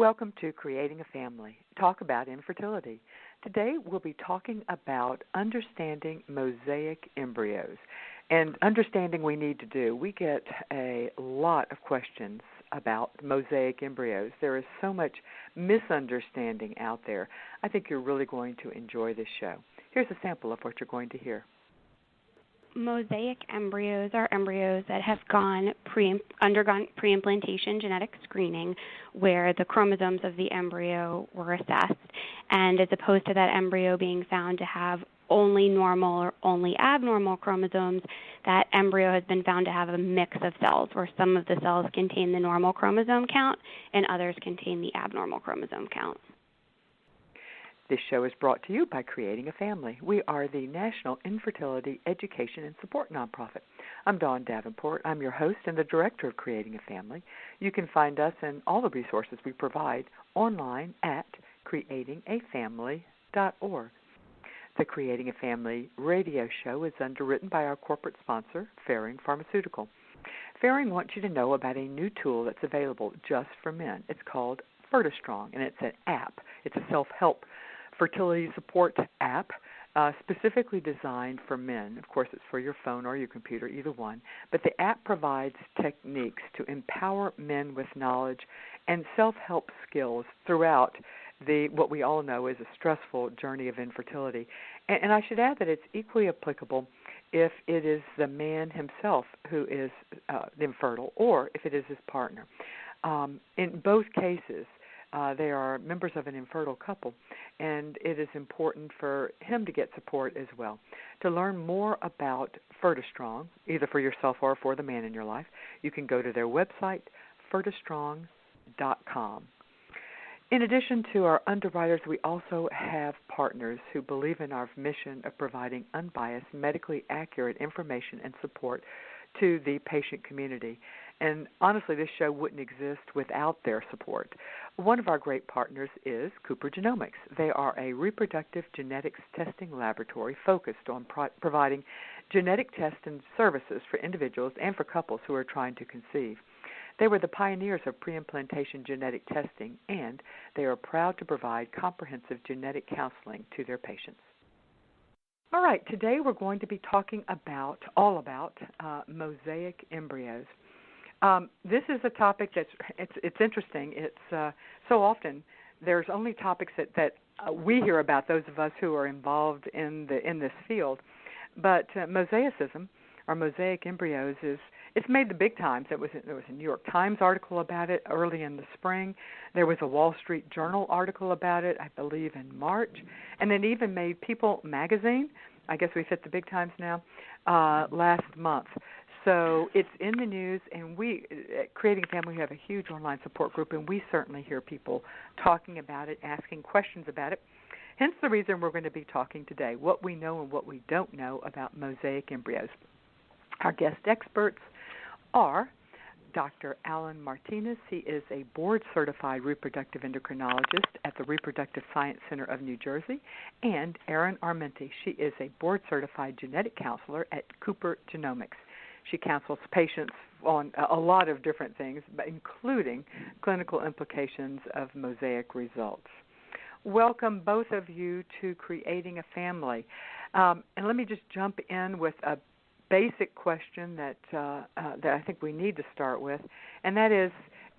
Welcome to Creating a Family. Talk about infertility. Today we'll be talking about understanding mosaic embryos. And understanding we need to do. We get a lot of questions about mosaic embryos. There is so much misunderstanding out there. I think you're really going to enjoy this show. Here's a sample of what you're going to hear. Mosaic embryos are embryos that have undergone pre-implantation genetic screening where the chromosomes of the embryo were assessed, and as opposed to that embryo being found to have only normal or only abnormal chromosomes, that embryo has been found to have a mix of cells where some of the cells contain the normal chromosome count and others contain the abnormal chromosome count. This show is brought to you by Creating a Family. We are the National Infertility Education and Support Nonprofit. I'm Dawn Davenport. I'm your host and the director of Creating a Family. You can find us and all the resources we provide online at creatingafamily.org. The Creating a Family radio show is underwritten by our corporate sponsor, Ferring Pharmaceutical. Ferring wants you to know about a new tool that's available just for men. It's called FertiStrong, and it's an app. It's a self-help fertility support app specifically designed for men. Of course, it's for your phone or your computer, either one. But the app provides techniques to empower men with knowledge and self-help skills throughout what we all know is a stressful journey of infertility. And I should add that it's equally applicable if it is the man himself who is infertile or if it is his partner. In both cases, they are members of an infertile couple, and it is important for him to get support as well. To learn more about FertiStrong, either for yourself or for the man in your life, you can go to their website, fertistrong.com. In addition to our underwriters, we also have partners who believe in our mission of providing unbiased, medically accurate information and support to the patient community. And honestly, this show wouldn't exist without their support. One of our great partners is CooperGenomics. They are a reproductive genetics testing laboratory focused on providing genetic tests and services for individuals and for couples who are trying to conceive. They were the pioneers of pre-implantation genetic testing, and they are proud to provide comprehensive genetic counseling to their patients. All right, today we're going to be talking all about mosaic embryos. This is a topic it's interesting. It's so often there's only topics that we hear about, those of us who are involved in this field. But mosaicism or mosaic embryos it's made the big times. There was a New York Times article about it early in the spring. There was a Wall Street Journal article about it, I believe, in March. And it even made People magazine, I guess we've hit the big times now, last month. So it's in the news, and we, at Creating a Family, we have a huge online support group, and we certainly hear people talking about it, asking questions about it. Hence the reason we're going to be talking today, what we know and what we don't know about mosaic embryos. Our guest experts are Dr. Alan Martinez. He is a board-certified reproductive endocrinologist at the Reproductive Science Center of New Jersey, and Erin Armenti. She is a board-certified genetic counselor at CooperGenomics. She counsels patients on a lot of different things, including clinical implications of mosaic results. Welcome, both of you, to Creating a Family. And let me just jump in with a basic question that I think we need to start with, and that is,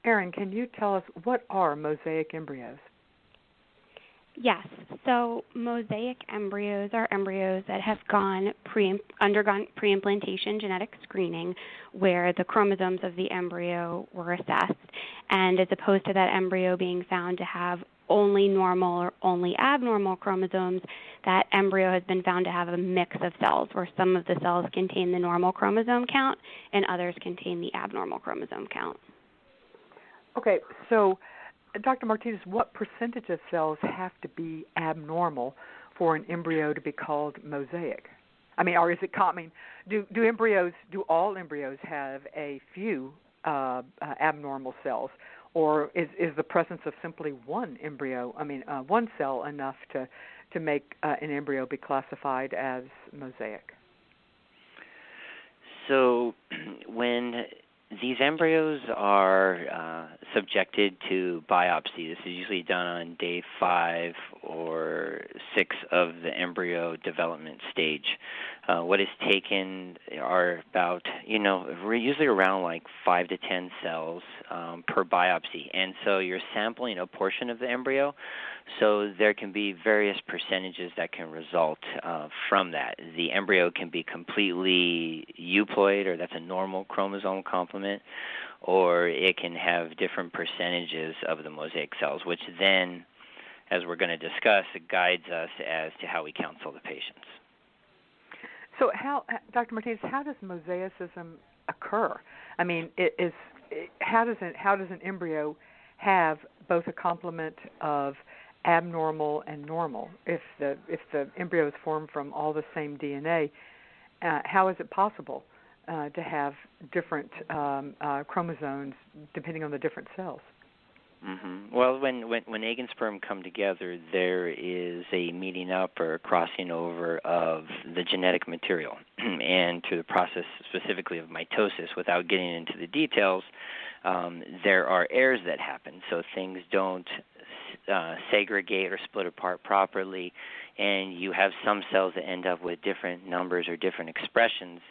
Erin, can you tell us what are mosaic embryos? Yes. So mosaic embryos are embryos that have undergone pre-implantation genetic screening where the chromosomes of the embryo were assessed, and as opposed to that embryo being found to have only normal or only abnormal chromosomes, that embryo has been found to have a mix of cells where some of the cells contain the normal chromosome count and others contain the abnormal chromosome count. Okay, so Dr. Martinez, what percentage of cells have to be abnormal for an embryo to be called mosaic? I mean, or is it common? Do all embryos have a few abnormal cells, or is the presence of simply one cell enough to make an embryo be classified as mosaic? So when These embryos are subjected to biopsy. This is usually done on day 5 or 6 of the embryo development stage. What is taken are about, we're usually around like 5 to 10 cells per biopsy. And so you're sampling a portion of the embryo, so there can be various percentages that can result from that. The embryo can be completely euploid, or that's a normal chromosome complement, or it can have different percentages of the mosaic cells, which then, as we're going to discuss, it guides us as to how we counsel the patients. So Dr. Martinez, how does mosaicism occur? I mean, how does an embryo have both a complement of abnormal and normal? If the embryo is formed from all the same DNA, how is it possible to have different chromosomes depending on the different cells? Mm-hmm. Well, when egg and sperm come together, there is a meeting up or crossing over of the genetic material, and through the process specifically of mitosis, without getting into the details, there are errors that happen. So things don't segregate or split apart properly, and you have some cells that end up with different numbers or different expressions,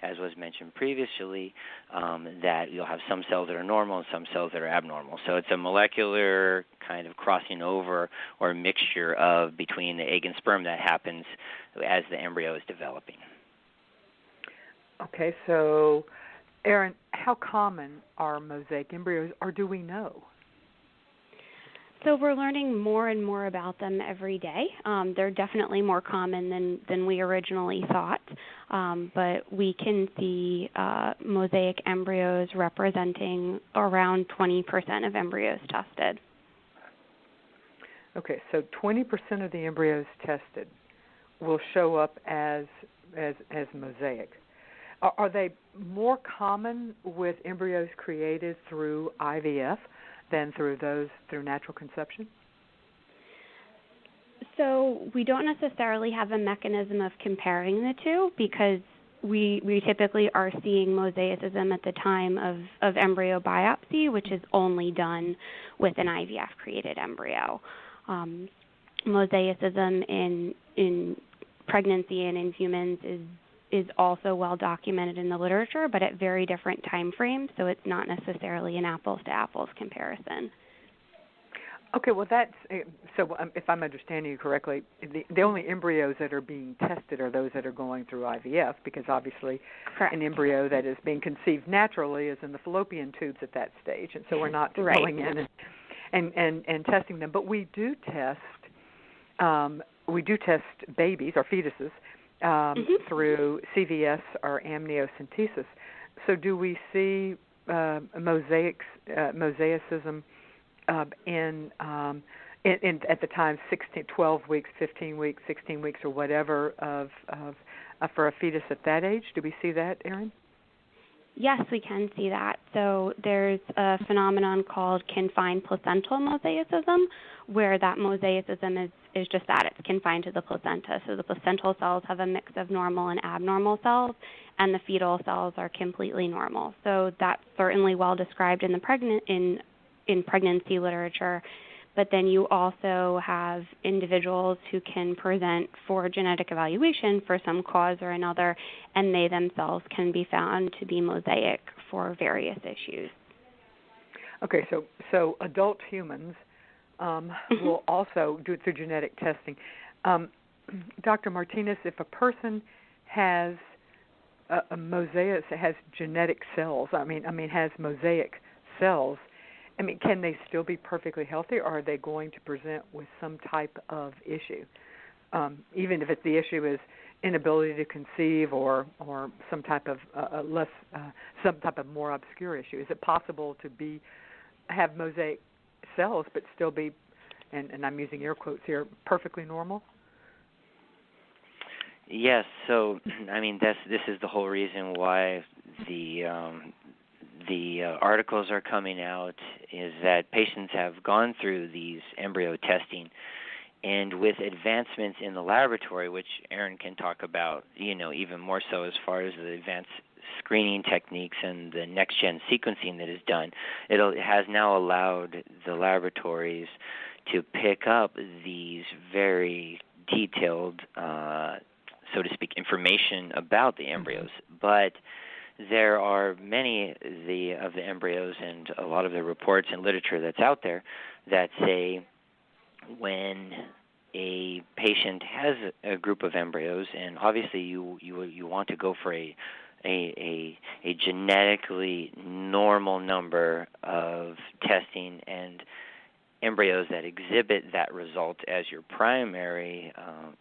as was mentioned previously, that you'll have some cells that are normal and some cells that are abnormal. So it's a molecular kind of crossing over or mixture of between the egg and sperm that happens as the embryo is developing. Okay, so Erin, how common are mosaic embryos, or do we know? So we're learning more and more about them every day. They're definitely more common than we originally thought, but we can see mosaic embryos representing around 20% of embryos tested. Okay, so 20% of the embryos tested will show up as mosaic. Are they more common with embryos created through IVF than through natural conception? So we don't necessarily have a mechanism of comparing the two, because we typically are seeing mosaicism at the time of embryo biopsy, which is only done with an IVF-created embryo. Mosaicism in pregnancy and in humans is also well documented in the literature, but at very different time frames, so it's not necessarily an apples-to-apples comparison. Okay, well, if I'm understanding you correctly, the only embryos that are being tested are those that are going through IVF, because obviously Correct. An embryo that is being conceived naturally is in the fallopian tubes at that stage, and so we're not Right. going in and testing them. But we do test babies or fetuses through CVS or amniocentesis. So do we see mosaicism in at the time 12 weeks, 15 weeks, 16 weeks, or whatever for a fetus at that age? Do we see that, Erin? Yes, we can see that. So there's a phenomenon called confined placental mosaicism, where that mosaicism is just that. It's confined to the placenta. So the placental cells have a mix of normal and abnormal cells, and the fetal cells are completely normal. So that's certainly well described in the in pregnancy literature. But then you also have individuals who can present for genetic evaluation for some cause or another, and they themselves can be found to be mosaic for various issues. Okay, so adult humans will also do it through genetic testing. Dr. Martinez, if a person has a mosaic, has genetic cells, has mosaic cells, can they still be perfectly healthy, or are they going to present with some type of issue? Even if the issue is inability to conceive or some type of more obscure issue. Is it possible to have mosaic cells but still be, and I'm using air quotes here, perfectly normal? Yes. So this is the whole reason why the articles are coming out, is that patients have gone through these embryo testing, and with advancements in the laboratory, which Erin can talk about, even more so as far as the advanced screening techniques and the next-gen sequencing that is done, it has now allowed the laboratories to pick up these very detailed, so to speak, information about the embryos. But there are many of the embryos and a lot of the reports and literature that's out there that say when a patient has a group of embryos, and obviously you want to go for a genetically normal number of testing and embryos that exhibit that result as your primary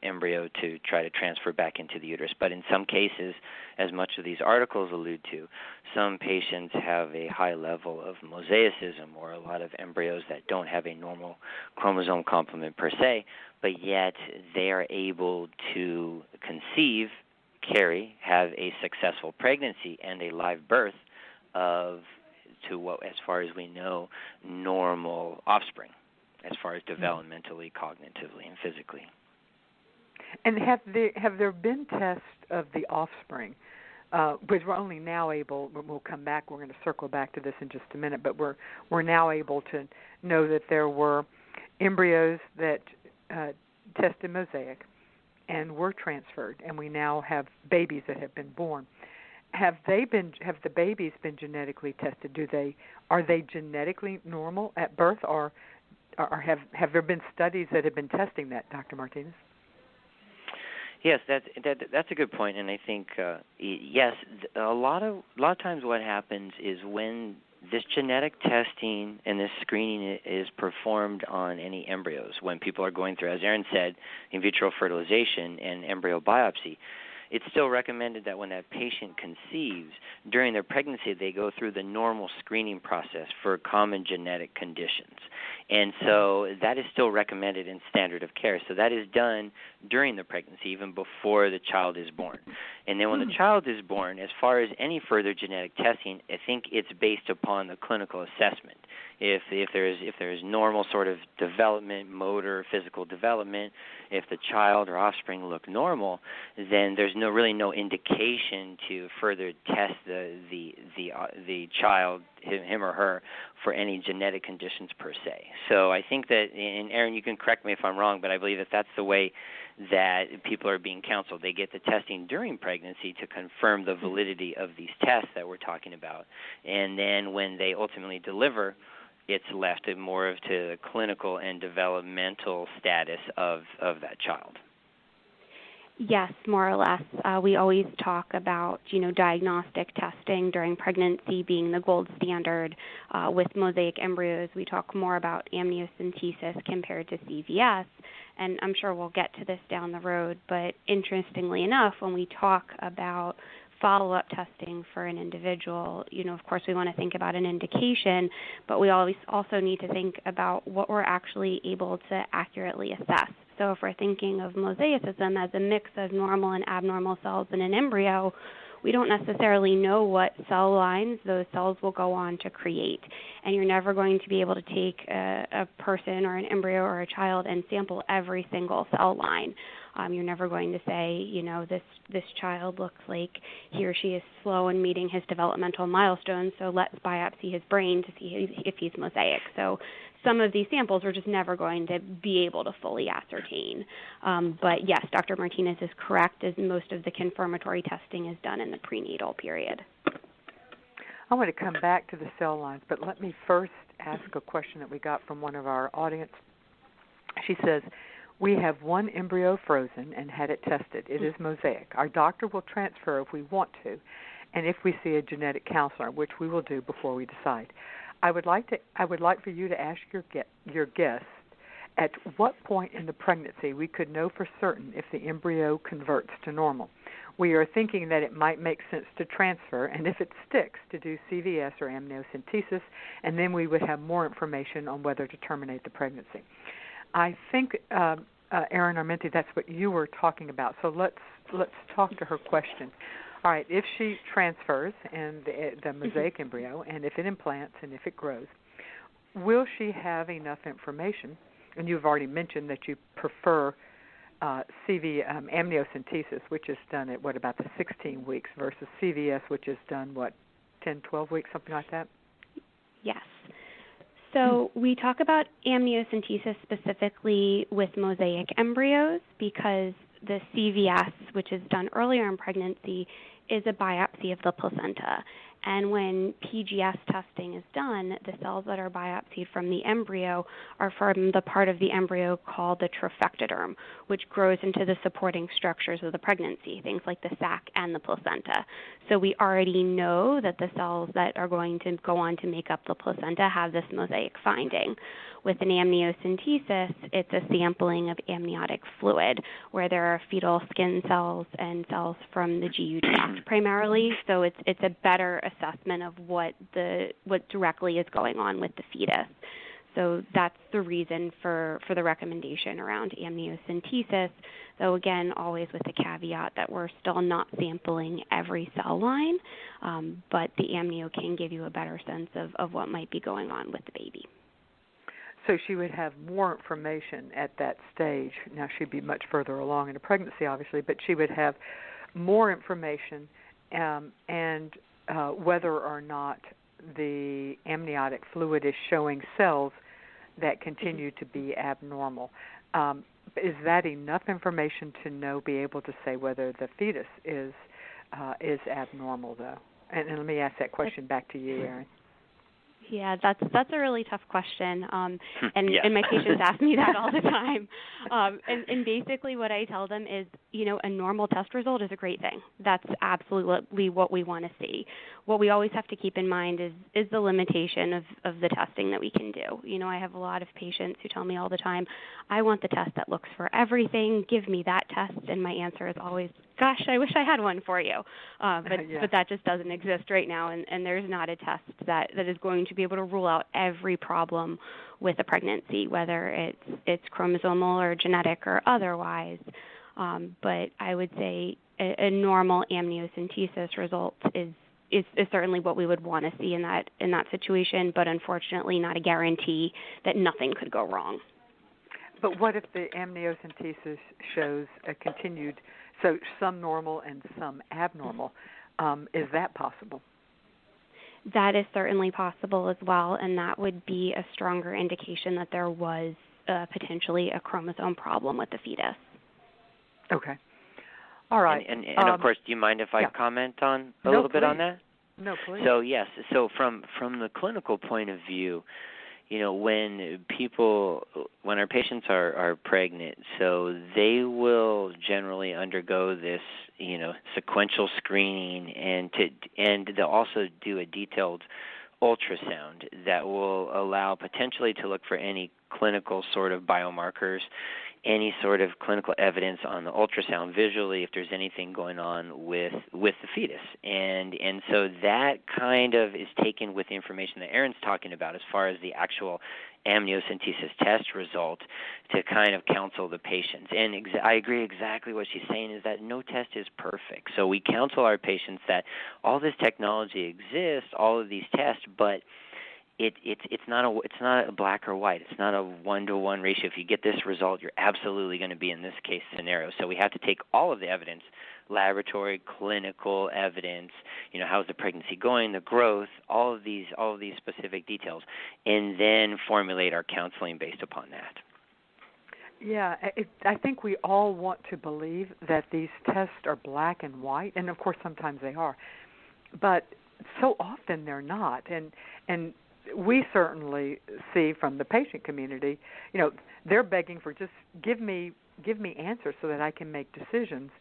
embryo to try to transfer back into the uterus. But in some cases, as much of these articles allude to, some patients have a high level of mosaicism or a lot of embryos that don't have a normal chromosome complement per se, but yet they are able to conceive, carry, have a successful pregnancy and a live birth of, to what, as far as we know, normal offspring, as far as developmentally, cognitively, and physically. And have there been tests of the offspring? Because we're only now able, we'll come back, we're going to circle back to this in just a minute, but we're now able to know that there were embryos that tested Mosaic and were transferred, and we now have babies that have been born. Have the babies been genetically tested? Are they genetically normal at birth, or have there been studies that have been testing that, Dr. Martinez? Yes, that's a good point, and I think yes, a lot of times what happens is when this genetic testing and this screening is performed on any embryos, when people are going through, as Erin said, in vitro fertilization and embryo biopsy, it's still recommended that when that patient conceives, during their pregnancy, they go through the normal screening process for common genetic conditions. And so that is still recommended in standard of care. So that is done during the pregnancy, even before the child is born. And then when the child is born, as far as any further genetic testing, I think it's based upon the clinical assessment. If there is normal sort of development, motor, physical development, if the child or offspring look normal, then there's really no indication to further test the child, him or her, for any genetic conditions per se. So I think that, and Erin, you can correct me if I'm wrong, but I believe that that's the way that people are being counseled. They get the testing during pregnancy to confirm the validity of these tests that we're talking about, and then when they ultimately deliver, it's left more of to the clinical and developmental status of that child. Yes, more or less. We always talk about, diagnostic testing during pregnancy being the gold standard. With Mosaic embryos, we talk more about amniocentesis compared to CVS, and I'm sure we'll get to this down the road. But interestingly enough, when we talk about follow-up testing for an individual, of course we want to think about an indication, but we always also need to think about what we're actually able to accurately assess. So if we're thinking of mosaicism as a mix of normal and abnormal cells in an embryo, we don't necessarily know what cell lines those cells will go on to create. And you're never going to be able to take a person or an embryo or a child and sample every single cell line. You're never going to say, this child looks like he or she is slow in meeting his developmental milestones, so let's biopsy his brain to see if he's mosaic. So some of these samples we're just never going to be able to fully ascertain. But yes, Dr. Martinez is correct, as most of the confirmatory testing is done in the prenatal period. I want to come back to the cell lines, but let me first ask a question that we got from one of our audience. She says, we have one embryo frozen and had it tested. It is mosaic. Our doctor will transfer if we want to, and if we see a genetic counselor, which we will do before we decide. I would like for you to ask your guest at what point in the pregnancy we could know for certain if the embryo converts to normal. We are thinking that it might make sense to transfer, and if it sticks, to do CVS or amniocentesis, and then we would have more information on whether to terminate the pregnancy. I think, Erin Armenti, that's what you were talking about. So let's talk to her question. All right, if she transfers and the mosaic embryo, and if it implants and if it grows, will she have enough information? And you've already mentioned that you prefer amniocentesis, which is done at, about the 16 weeks, versus CVS, which is done, 10, 12 weeks, something like that? Yes. So we talk about amniocentesis specifically with Mosaic embryos because the CVS, which is done earlier in pregnancy, is a biopsy of the placenta. And when PGS testing is done, the cells that are biopsied from the embryo are from the part of the embryo called the trophectoderm, which grows into the supporting structures of the pregnancy, things like the sac and the placenta. So we already know that the cells that are going to go on to make up the placenta have this mosaic finding. With an amniocentesis, it's a sampling of amniotic fluid, where there are fetal skin cells and cells from the GU tract primarily. So it's a better assessment of what directly is going on with the fetus. So that's the reason for the recommendation around amniocentesis, though again, always with the caveat that we're still not sampling every cell line, but the amnio can give you a better sense of what might be going on with the baby. So she would have more information at that stage. Now, she'd be much further along in the pregnancy, obviously, but she would have more information and whether or not the amniotic fluid is showing cells that continue to be abnormal. Is that enough information to be able to say whether the fetus is abnormal, though? And let me ask that question back to you, Erin. Yeah, that's a really tough question, and my patients ask me that all the time. And basically, what I tell them is, a normal test result is a great thing. That's absolutely what we want to see. What we always have to keep in mind is the limitation of the testing that we can do. I have a lot of patients who tell me all the time, I want the test that looks for everything. Give me that test, and my answer is always, gosh, I wish I had one for you. But that just doesn't exist right now, and there's not a test that is going to be able to rule out every problem with a pregnancy, whether it's chromosomal or genetic or otherwise. But I would say a normal amniocentesis result is certainly what we would want to see in that situation, but unfortunately not a guarantee that nothing could go wrong. But what if the amniocentesis shows a continued, so some normal and some abnormal? Is that possible? That is certainly possible as well, and that would be a stronger indication that there was potentially a chromosome problem with the fetus. Okay. All right. And of course, do you mind if I comment on a little bit on that? No, please. So yes, so from the clinical point of view, when our patients are pregnant, so they will generally undergo this, sequential screening, and they'll also do a detailed ultrasound that will allow potentially to look for any clinical sort of biomarkers, any sort of clinical evidence on the ultrasound visually if there's anything going on with the fetus. And so that kind of is taken with the information that Erin's talking about as far as the actual amniocentesis test result to kind of counsel the patients. And I agree exactly what she's saying is that no test is perfect. So we counsel our patients that all this technology exists, all of these tests, but it's not a black or white. It's not a 1-to-1 ratio. If you get this result, you're absolutely going to be in this case scenario. So we have to take all of the evidence, laboratory, clinical evidence, how's the pregnancy going, the growth, all of these specific details, and then formulate our counseling based upon that. Yeah, I think we all want to believe that these tests are black and white, and of course sometimes they are, but so often they're not. And we certainly see from the patient community, they're begging for just give me answers so that I can make decisions.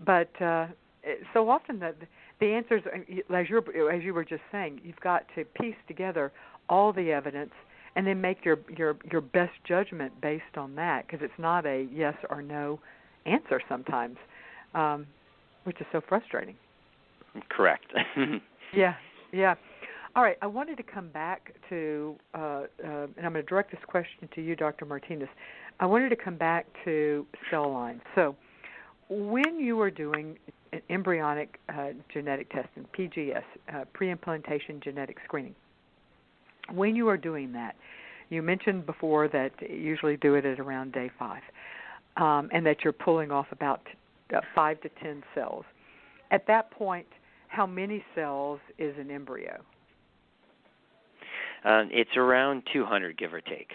But so often the answers, as you were just saying, you've got to piece together all the evidence and then make your best judgment based on that, because it's not a yes or no answer sometimes, which is so frustrating. Correct. Yeah. All right, I wanted to come back to, and I'm going to direct this question to you, Dr. Martinez. I wanted to come back to cell lines. So when you were doing embryonic genetic testing, PGS, pre-implantation genetic screening, when you are doing that, you mentioned before that you usually do it at around day 5. and that you're pulling off about 5 to 10 cells. At that point, how many cells is an embryo? It's around 200, give or take.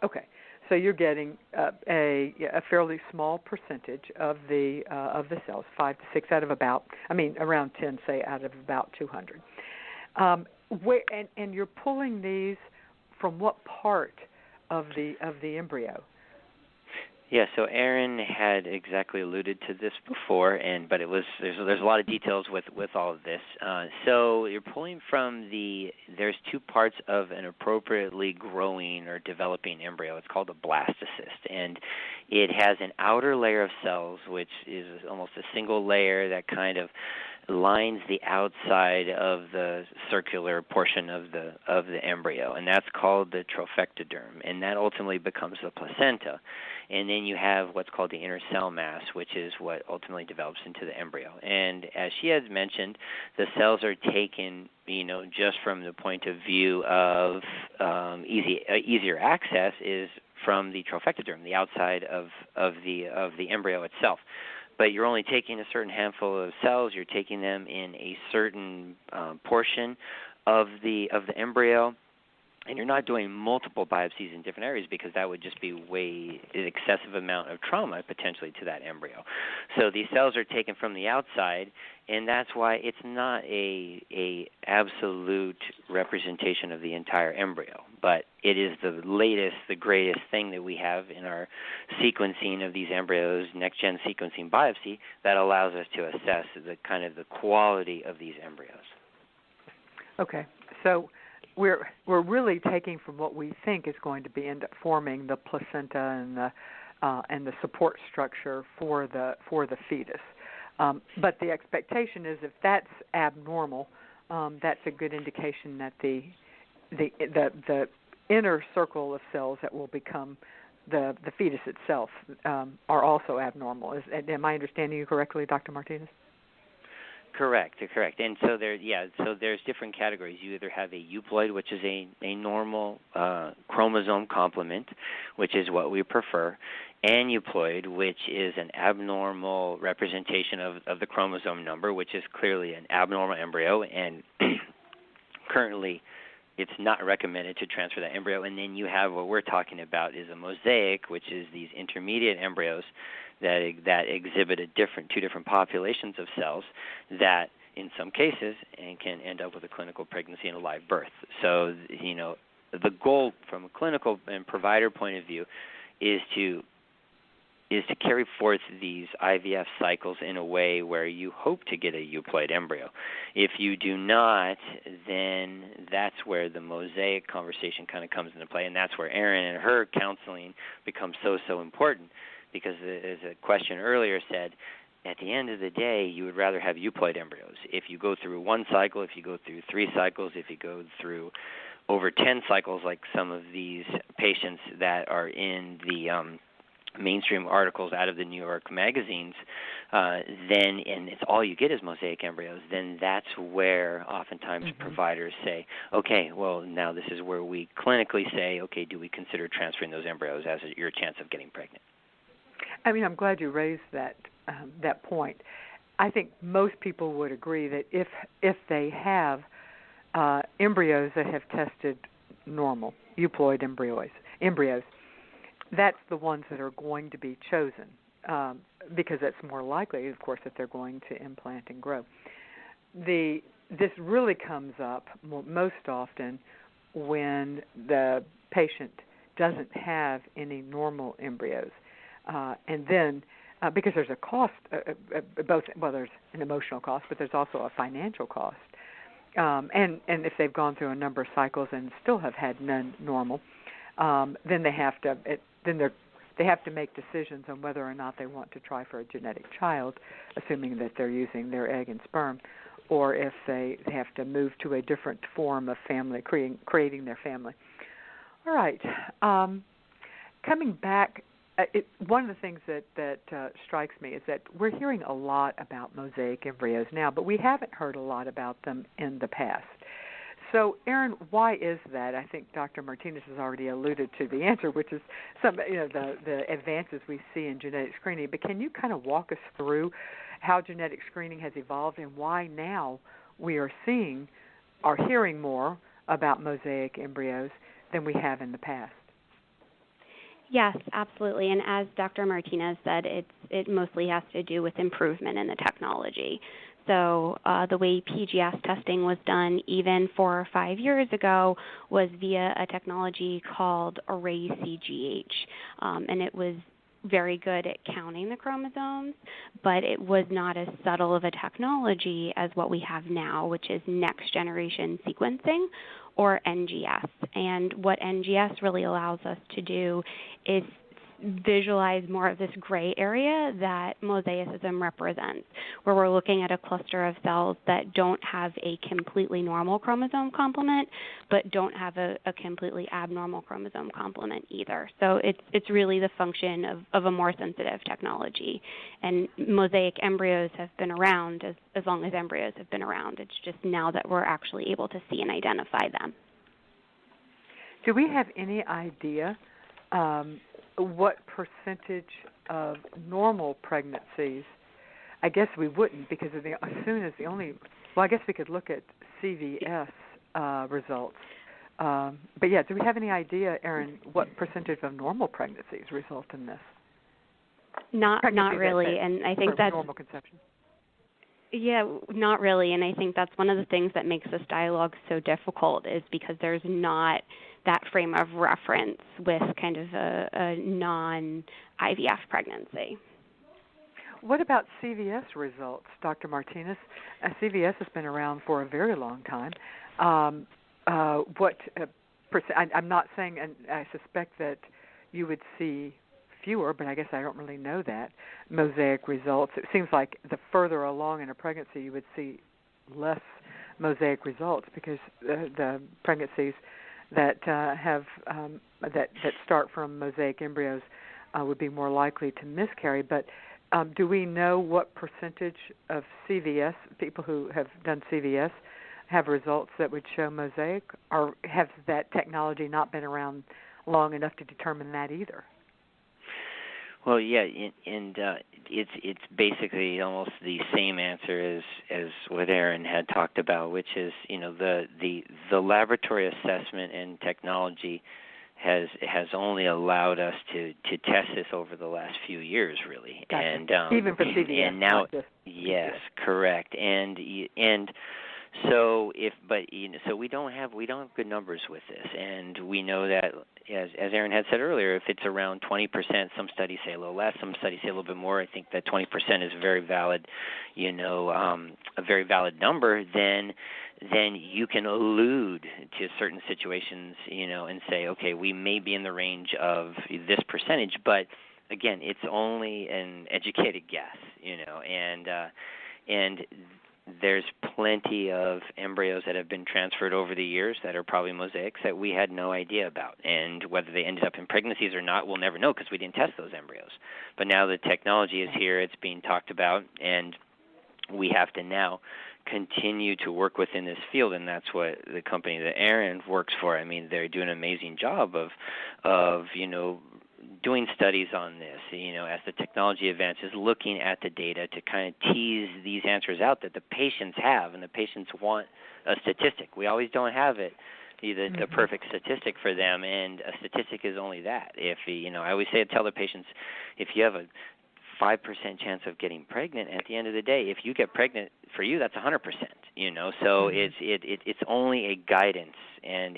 Okay, so you're getting a fairly small percentage of the cells, 5 to 6 out of around 10, say, out of about 200. And you're pulling these from what part of the embryo? Yeah, so Erin had exactly alluded to this before, but there's a lot of details with all of this. So you're pulling from there's two parts of an appropriately growing or developing embryo. It's called a blastocyst, and it has an outer layer of cells, which is almost a single layer that kind of lines the outside of the circular portion of the embryo, and that's called the trophectoderm, and that ultimately becomes the placenta. And then you have what's called the inner cell mass, which is what ultimately develops into the embryo. And as she has mentioned, the cells are taken, just from the point of view of easier access is from the trophectoderm, the outside of the embryo itself. But you're only taking a certain handful of cells. You're taking them in a certain portion of the embryo, and you're not doing multiple biopsies in different areas because that would just be an excessive amount of trauma potentially to that embryo. So these cells are taken from the outside, and that's why it's not a absolute representation of the entire embryo, but it is the greatest thing that we have in our sequencing of these embryos, next-gen sequencing biopsy, that allows us to assess the quality of these embryos. Okay, so we're really taking from what we think is going to end up forming the placenta and the support structure for the fetus. But the expectation is if that's abnormal, that's a good indication that the inner circle of cells that will become the fetus itself are also abnormal. Am I understanding you correctly, Dr. Martinez? Correct. And so there's different categories. You either have a euploid, which is a normal chromosome complement, which is what we prefer, aneuploid, which is an abnormal representation of the chromosome number, which is clearly an abnormal embryo, and currently it's not recommended to transfer that embryo. And then you have what we're talking about is a mosaic, which is these intermediate embryos that exhibit two different populations of cells that in some cases can end up with a clinical pregnancy and a live birth. So, the goal from a clinical and provider point of view is to carry forth these IVF cycles in a way where you hope to get a euploid embryo. If you do not, then that's where the mosaic conversation kind of comes into play, and that's where Erin and her counseling becomes so important. Because as a question earlier said, at the end of the day, you would rather have euploid embryos. If you go through one cycle, if you go through 3 cycles, if you go through over 10 cycles like some of these patients that are in the mainstream articles out of the New York magazines, and it's all you get is mosaic embryos, then that's where oftentimes providers say, okay, well, now this is where we clinically say, okay, do we consider transferring those embryos as your chance of getting pregnant? I'm glad you raised that point. I think most people would agree that if they have embryos that have tested normal, euploid embryos, that's the ones that are going to be chosen because it's more likely, of course, that they're going to implant and grow. This really comes up most often when the patient doesn't have any normal embryos. And then, because there's a cost, there's an emotional cost, but there's also a financial cost. And if they've gone through a number of cycles and still have had none normal, then they have to make decisions on whether or not they want to try for a genetic child, assuming that they're using their egg and sperm, or if they have to move to a different form of family, creating their family. All right. Coming back. One of the things that strikes me is that we're hearing a lot about mosaic embryos now, but we haven't heard a lot about them in the past. So, Erin, why is that? I think Dr. Martinez has already alluded to the answer, which is the advances we see in genetic screening. But can you kind of walk us through how genetic screening has evolved and why now we are seeing or hearing more about mosaic embryos than we have in the past? Yes, absolutely. And as Dr. Martinez said, it mostly has to do with improvement in the technology. So the way PGS testing was done even 4 or 5 years ago was via a technology called array CGH, and it was very good at counting the chromosomes, but it was not as subtle of a technology as what we have now, which is next generation sequencing, or NGS. And what NGS really allows us to do is visualize more of this gray area that mosaicism represents, where we're looking at a cluster of cells that don't have a completely normal chromosome complement, but don't have a completely abnormal chromosome complement either. So it's really the function of a more sensitive technology. And mosaic embryos have been around as long as embryos have been around. It's just now that we're actually able to see and identify them. Do we have any idea what percentage of normal pregnancies? I guess we wouldn't, because as soon as I guess we could look at CVS results. But yeah, do we have any idea, Erin, what percentage of normal pregnancies result in this? Not really, and I think that's normal conception. Yeah, not really, and I think that's one of the things that makes this dialogue so difficult, is because there's not that frame of reference with kind of a non-IVF pregnancy. What about CVS results, Dr. Martinez? CVS has been around for a very long time. I'm not saying, and I suspect that you would see fewer, but I guess I don't really know that, mosaic results. It seems like the further along in a pregnancy you would see less mosaic results, because the pregnancies that that start from mosaic embryos would be more likely to miscarry. But do we know what percentage of CVS, people who have done CVS, have results that would show mosaic, or has that technology not been around long enough to determine that either? Well, yeah, and it's basically almost the same answer as what Erin had talked about, which is, the laboratory assessment and technology has only allowed us to test this over the last few years, really. Gotcha. And even for CVS. And now, yes, correct. And so so we don't have good numbers with this, and we know that, as Erin had said earlier, if it's around 20%, some studies say a little less, some studies say a little bit more. I think that 20% is a very valid, a very valid number. Then you can allude to certain situations, and say, okay, we may be in the range of this percentage, but again, it's only an educated guess, and there's plenty of embryos that have been transferred over the years that are probably mosaics that we had no idea about. And whether they ended up in pregnancies or not, we'll never know, because we didn't test those embryos. But now the technology is here, it's being talked about, and we have to now continue to work within this field, and that's what the company that Erin works for. I mean, they're doing an amazing job of doing studies on this, as the technology advances, looking at the data to kind of tease these answers out that the patients have, and the patients want a statistic. We always don't have it, the perfect statistic for them, and a statistic is only that. If, I always tell the patients, if you have a 5% chance of getting pregnant, at the end of the day, if you get pregnant, for you, that's 100%, so it's only a guidance, and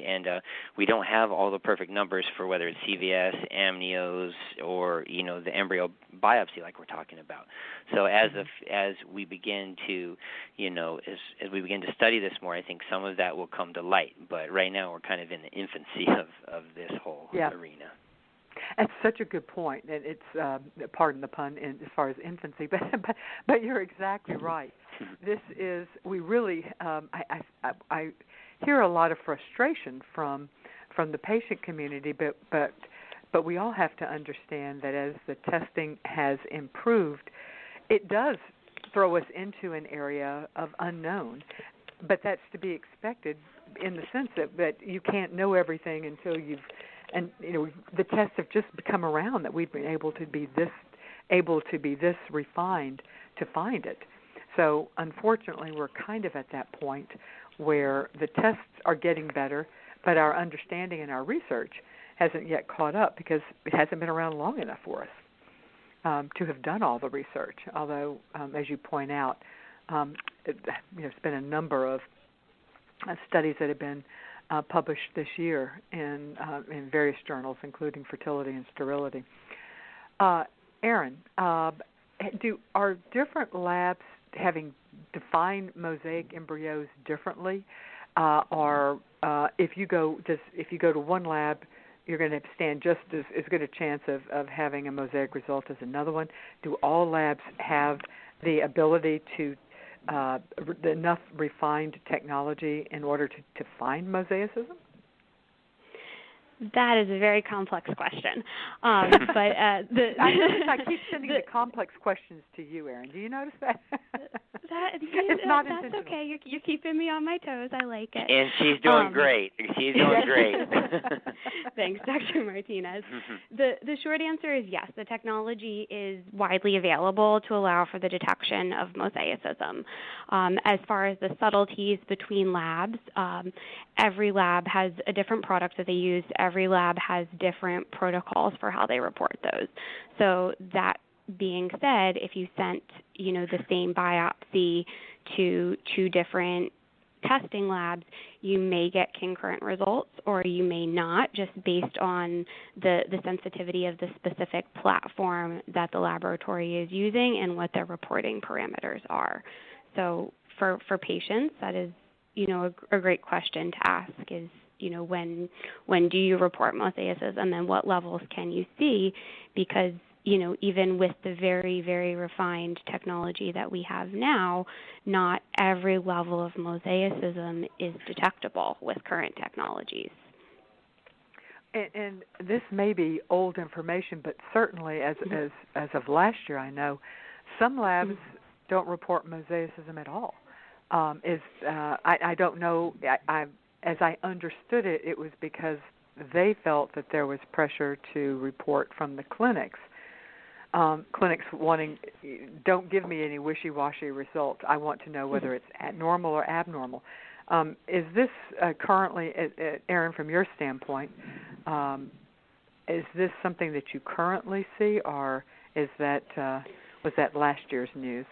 we don't have all the perfect numbers for whether it's CVS, Embryos, or, the embryo biopsy like we're talking about. So as we begin to, as we begin to study this more, I think some of that will come to light, but right now we're kind of in the infancy of this whole arena. That's such a good point, and it's pardon the pun as far as infancy, but you're exactly right. This is, we really I hear a lot of frustration from the patient community, but we all have to understand that as the testing has improved, it does throw us into an area of unknown. But that's to be expected in the sense that you can't know everything until the tests have just come around that we've been able to be this refined to find it. So unfortunately, we're kind of at that point where the tests are getting better, but our understanding and our research hasn't yet caught up because it hasn't been around long enough for us to have done all the research. Although, as you point out, there's been a number of studies that have been published this year in various journals, including Fertility and Sterility. Erin, are different labs having defined mosaic embryos differently, or if you go to one lab, you're going to stand just as good a chance of having a mosaic result as another one? Do all labs have the ability to enough refined technology in order to find mosaicism? That is a very complex question. But I keep sending the complex questions to you, Erin. Do you notice that? It's not that's intentional. okay. You're keeping me on my toes. I like it. And she's doing great. She's doing great. Thanks, Dr. Martinez. The short answer is yes. The technology is widely available to allow for the detection of mosaicism. As far as the subtleties between labs, every lab has a different product that they use. Every lab has different protocols for how they report those. So that being said, if you sent, the same biopsy to two different testing labs, you may get concurrent results or you may not, just based on the sensitivity of the specific platform that the laboratory is using and what their reporting parameters are. So for patients, that is, a great question to ask is, when do you report mosaicism and then what levels can you see? Because, even with the very, very refined technology that we have now, not every level of mosaicism is detectable with current technologies. And this may be old information, but certainly as of last year, I know some labs don't report mosaicism at all. I don't know. As I understood it, it was because they felt that there was pressure to report from the clinics. Clinics wanting, don't give me any wishy-washy results. I want to know whether it's normal or abnormal. Is this currently, Erin, from your standpoint, is this something that you currently see, or is that was that last year's news?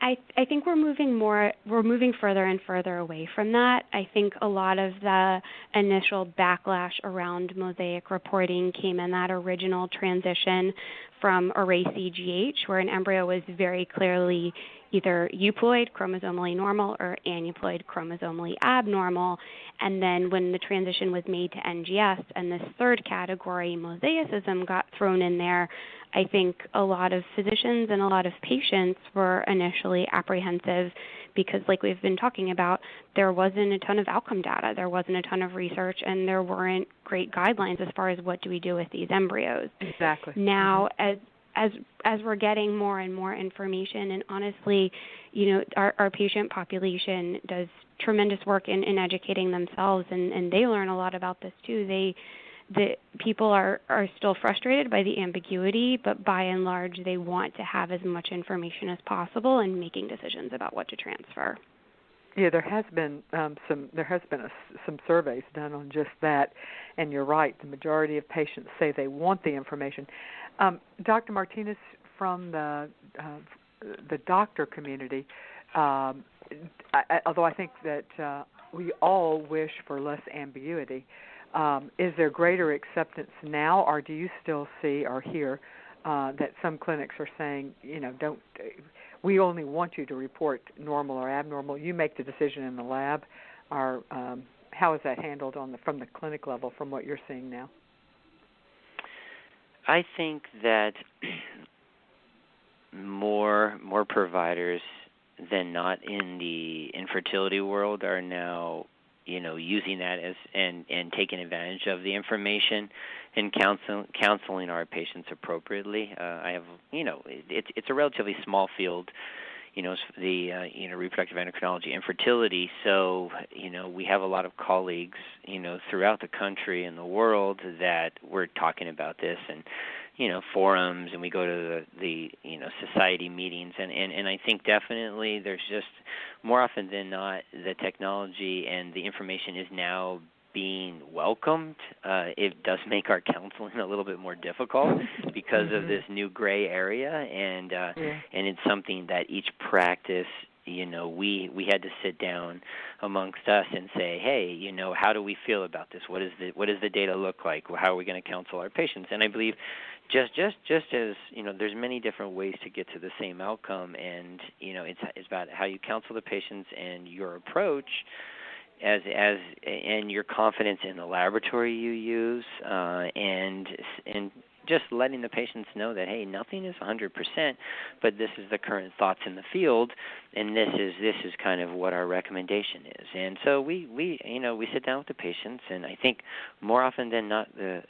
I think we're moving further and further away from that. I think a lot of the initial backlash around mosaic reporting came in that original transition from array CGH, where an embryo was very clearly either euploid, chromosomally normal, or aneuploid, chromosomally abnormal. And then when the transition was made to NGS and this third category, mosaicism, got thrown in there, I think a lot of physicians and a lot of patients were initially apprehensive because, like we've been talking about, there wasn't a ton of outcome data, there wasn't a ton of research, and there weren't great guidelines as far as what do we do with these embryos. Exactly. Now, as we're getting more and more information, and honestly, our patient population does tremendous work in educating themselves, and they learn a lot about this too. The people are still frustrated by the ambiguity, but by and large, they want to have as much information as possible in making decisions about what to transfer. Yeah, there has been some surveys done on just that, and you're right. The majority of patients say they want the information. Dr. Martinez, from the doctor community, although I think that we all wish for less ambiguity, is there greater acceptance now, or do you still see or hear that some clinics are saying, don't? We only want you to report normal or abnormal. You make the decision in the lab. Or how is that handled from the clinic level, from what you're seeing now? I think that more providers than not in the infertility world are now, using that as and taking advantage of the information and counseling our patients appropriately. I have, it's a relatively small field, reproductive endocrinology, infertility. So, we have a lot of colleagues, throughout the country and the world that we're talking about this, and forums, and we go to the society meetings, and I think definitely there's just more often than not the technology and the information is now being welcomed. It does make our counseling a little bit more difficult because of this new gray area, and it's something that each practice, we had to sit down amongst us and say, hey, how do we feel about this? What does the data look like? How are we going to counsel our patients? And I believe just as there's many different ways to get to the same outcome, and it's about how you counsel the patients and your approach, and your confidence in the laboratory you use, and just letting the patients know that, hey, nothing is 100%, but this is the current thoughts in the field, and this is kind of what our recommendation is. And so we sit down with the patients, and I think more often than not the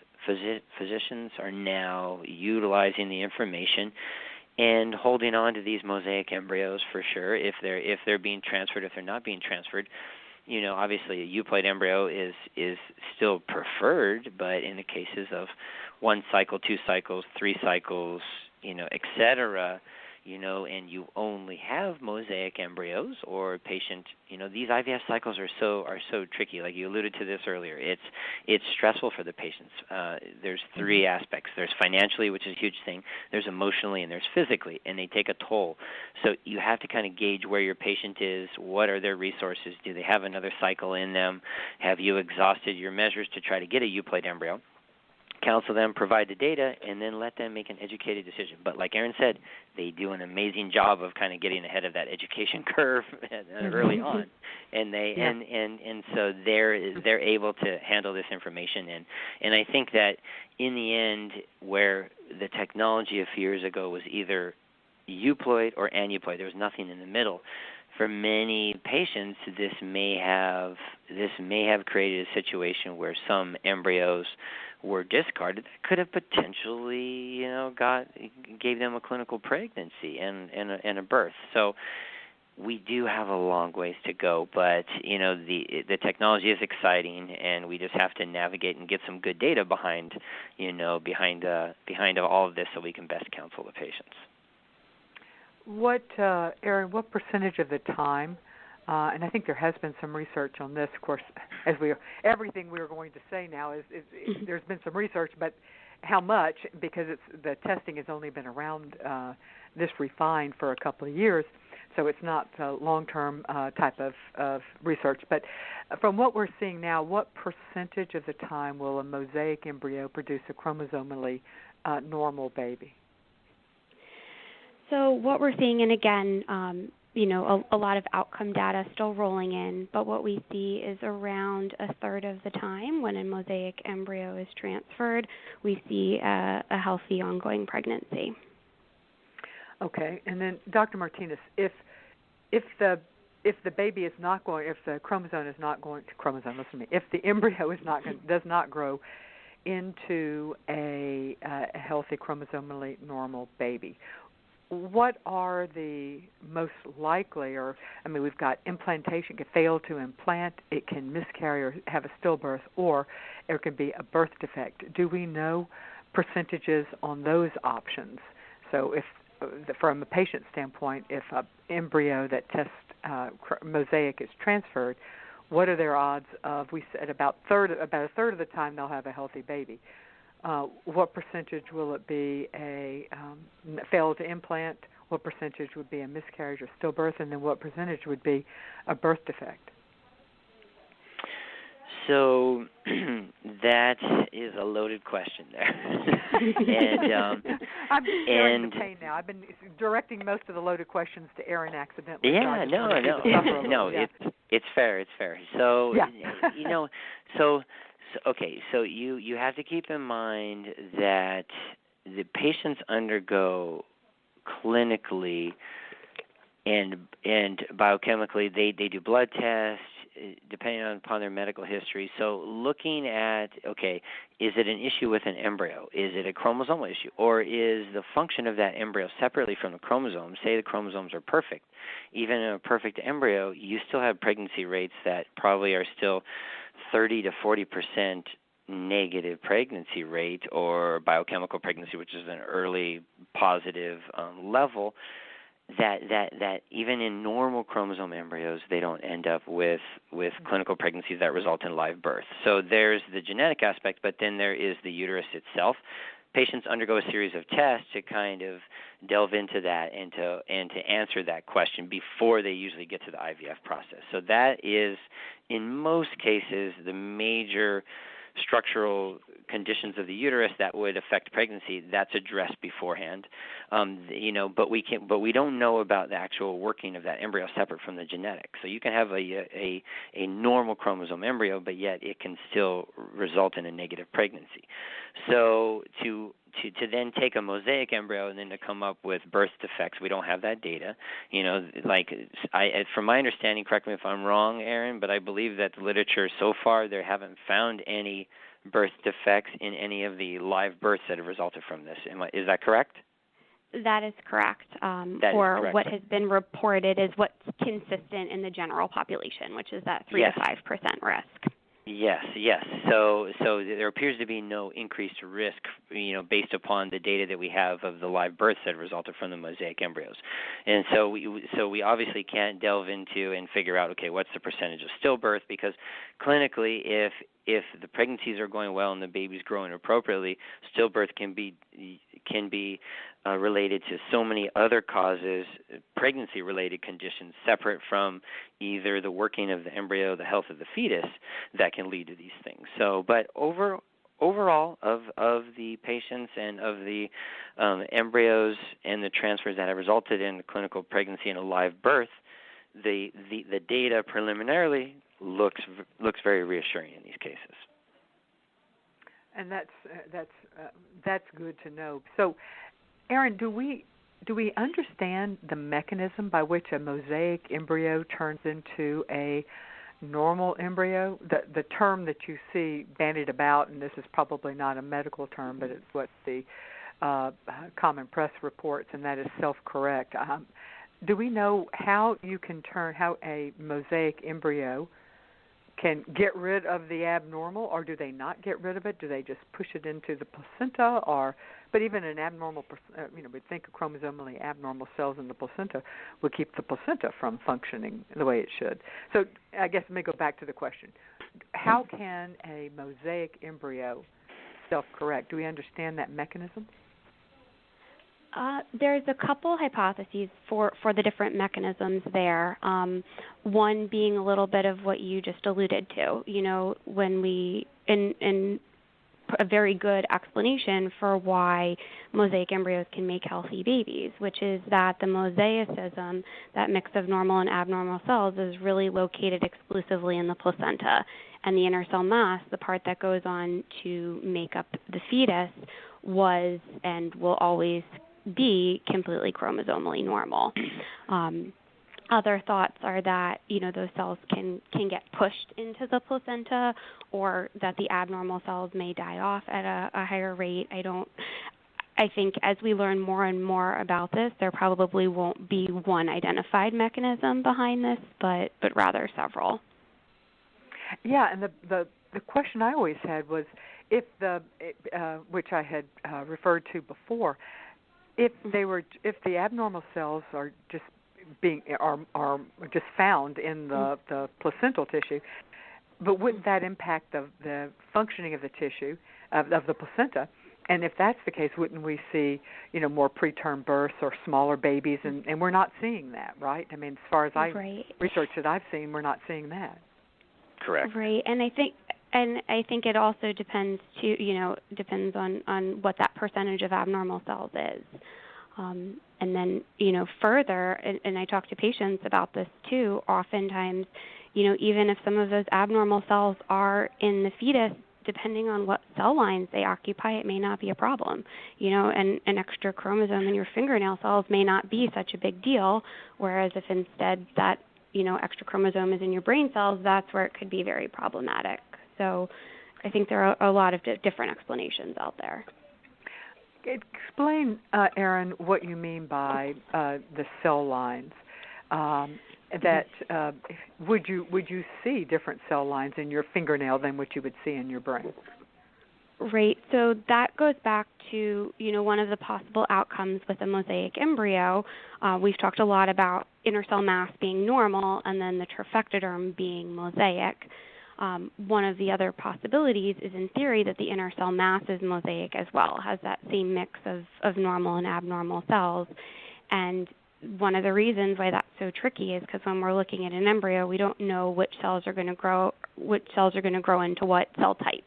physicians are now utilizing the information and holding on to these Mosaic embryos for sure, if they're being transferred, if they're not being transferred. Obviously a euploid embryo is still preferred, but in the cases of 1 cycle, 2 cycles, 3 cycles, et cetera, and you only have Mosaic embryos, or patient, these IVF cycles are so tricky. Like you alluded to this earlier, it's stressful for the patients. There's 3 aspects. There's financially, which is a huge thing. There's emotionally, and there's physically, and they take a toll. So you have to kind of gauge where your patient is. What are their resources? Do they have another cycle in them? Have you exhausted your measures to try to get a euploid embryo? Counsel them, provide the data, and then let them make an educated decision. But like Erin said, they do an amazing job of kind of getting ahead of that education curve early on, and and so they're able to handle this information. And I think that in the end, where the technology a few years ago was either euploid or aneuploid, there was nothing in the middle. For many patients, this may have created a situation where some embryos were discarded that could have potentially, gave them a clinical pregnancy and a birth. So we do have a long ways to go, but the technology is exciting, and we just have to navigate and get some good data behind all of this, so we can best counsel the patients. Erin, what percentage of the time, and I think there has been some research on this, of course, everything we are going to say now is there's been some research, but how much, because the testing has only been around this refined for a couple of years, so it's not a long-term type of research. But from what we're seeing now, what percentage of the time will a Mosaic embryo produce a chromosomally normal baby? So what we're seeing, and again, a lot of outcome data still rolling in, but what we see is around a third of the time when a Mosaic embryo is transferred, we see a healthy ongoing pregnancy. Okay, and then Dr. Martinez, if the baby is not going, if the chromosome is not going to listen to me, if the embryo does not grow into a healthy chromosomally normal baby, what are the most likely, we've got implantation, can fail to implant, it can miscarry or have a stillbirth, or there can be a birth defect. Do we know percentages on those options? So if, from a patient standpoint, if an embryo that tests Mosaic is transferred, what are their odds of, we said about a third of the time they'll have a healthy baby. What percentage will it be a fail to implant? What percentage would be a miscarriage or stillbirth? And then what percentage would be a birth defect? So that is a loaded question there. I'm sharing the pain now. I've been directing most of the loaded questions to Erin accidentally. Yeah, no, it's fair. So, So you have to keep in mind that the patients undergo clinically and biochemically, they do blood tests, depending upon their medical history. So looking at, okay, is it an issue with an embryo? Is it a chromosomal issue? Or is the function of that embryo separately from the chromosomes? Say the chromosomes are perfect. Even in a perfect embryo, you still have pregnancy rates that probably are still 30 to 40% negative pregnancy rate, or biochemical pregnancy, which is an early positive level. That even in normal chromosome embryos, they don't end up with clinical pregnancies that result in live birth. So there's the genetic aspect, but then there is the uterus itself. Patients undergo a series of tests to kind of delve into that and to answer that question before they usually get to the IVF process. So that is, in most cases, the major structural conditions of the uterus that would affect pregnancy. That's addressed beforehand, but we don't know about the actual working of that embryo separate from the genetics. So you can have a normal chromosome embryo, but yet it can still result in a negative pregnancy. So to then take a mosaic embryo and then to come up with birth defects, we don't have that data. From my understanding, correct me if I'm wrong, Erin, but I believe that the literature so far, they haven't found any birth defects in any of the live births that have resulted from this. Is that correct? That is correct. Correct. What has been reported is what's consistent in the general population, which is that 3 to 5% risk. Yes. So there appears to be no increased risk, based upon the data that we have of the live births that resulted from the mosaic embryos. And so we obviously can't delve into and figure out, okay, what's the percentage of stillbirth, because clinically, if the pregnancies are going well and the baby's growing appropriately, stillbirth can be related to so many other causes, pregnancy-related conditions separate from either the working of the embryo, the health of the fetus, that can lead to these things. So, but overall, of the patients and of the embryos and the transfers that have resulted in a clinical pregnancy and a live birth, the data preliminarily looks very reassuring in these cases. And that's good to know. So, Erin, do we understand the mechanism by which a mosaic embryo turns into a normal embryo? The term that you see bandied about, and this is probably not a medical term, but it's what the common press reports, and that is self-correct. Do we know how a mosaic embryo can get rid of the abnormal, or do they not get rid of it? Do they just push it into the placenta? But even an abnormal, we'd think of chromosomally abnormal cells in the placenta would keep the placenta from functioning the way it should. So I guess let me go back to the question. How can a mosaic embryo self-correct? Do we understand that mechanism? There's a couple hypotheses for the different mechanisms there. One being a little bit of what you just alluded to. When we in a very good explanation for why mosaic embryos can make healthy babies, which is that the mosaicism, that mix of normal and abnormal cells, is really located exclusively in the placenta, and the inner cell mass, the part that goes on to make up the fetus, was and will always be completely chromosomally normal. Other thoughts are that those cells can get pushed into the placenta, or that the abnormal cells may die off at a higher rate. I think as we learn more and more about this, there probably won't be one identified mechanism behind this, but rather several. Yeah, and the question I always had was if which I had referred to before, if the abnormal cells are just found in the placental tissue, but wouldn't that impact the functioning of the tissue of the placenta? And if that's the case, wouldn't we see more preterm births or smaller babies? And we're not seeing that, right? I mean, as far as research that I've seen, we're not seeing that. Correct. Right, and I think it also depends on what that percentage of abnormal cells is. And then, further, and I talk to patients about this too, oftentimes, even if some of those abnormal cells are in the fetus, depending on what cell lines they occupy, it may not be a problem. And an extra chromosome in your fingernail cells may not be such a big deal, whereas if instead that extra chromosome is in your brain cells, that's where it could be very problematic. So I think there are a lot of different explanations out there. Explain, Erin, what you mean by the cell lines. Would you see different cell lines in your fingernail than what you would see in your brain? Right. So that goes back to, one of the possible outcomes with a mosaic embryo. We've talked a lot about inner cell mass being normal and then the trophectoderm being mosaic. One of the other possibilities is, in theory, that the inner cell mass is mosaic as well, has that same mix of normal and abnormal cells. And one of the reasons why that's so tricky is because when we're looking at an embryo, we don't know which cells are going to grow into what cell types.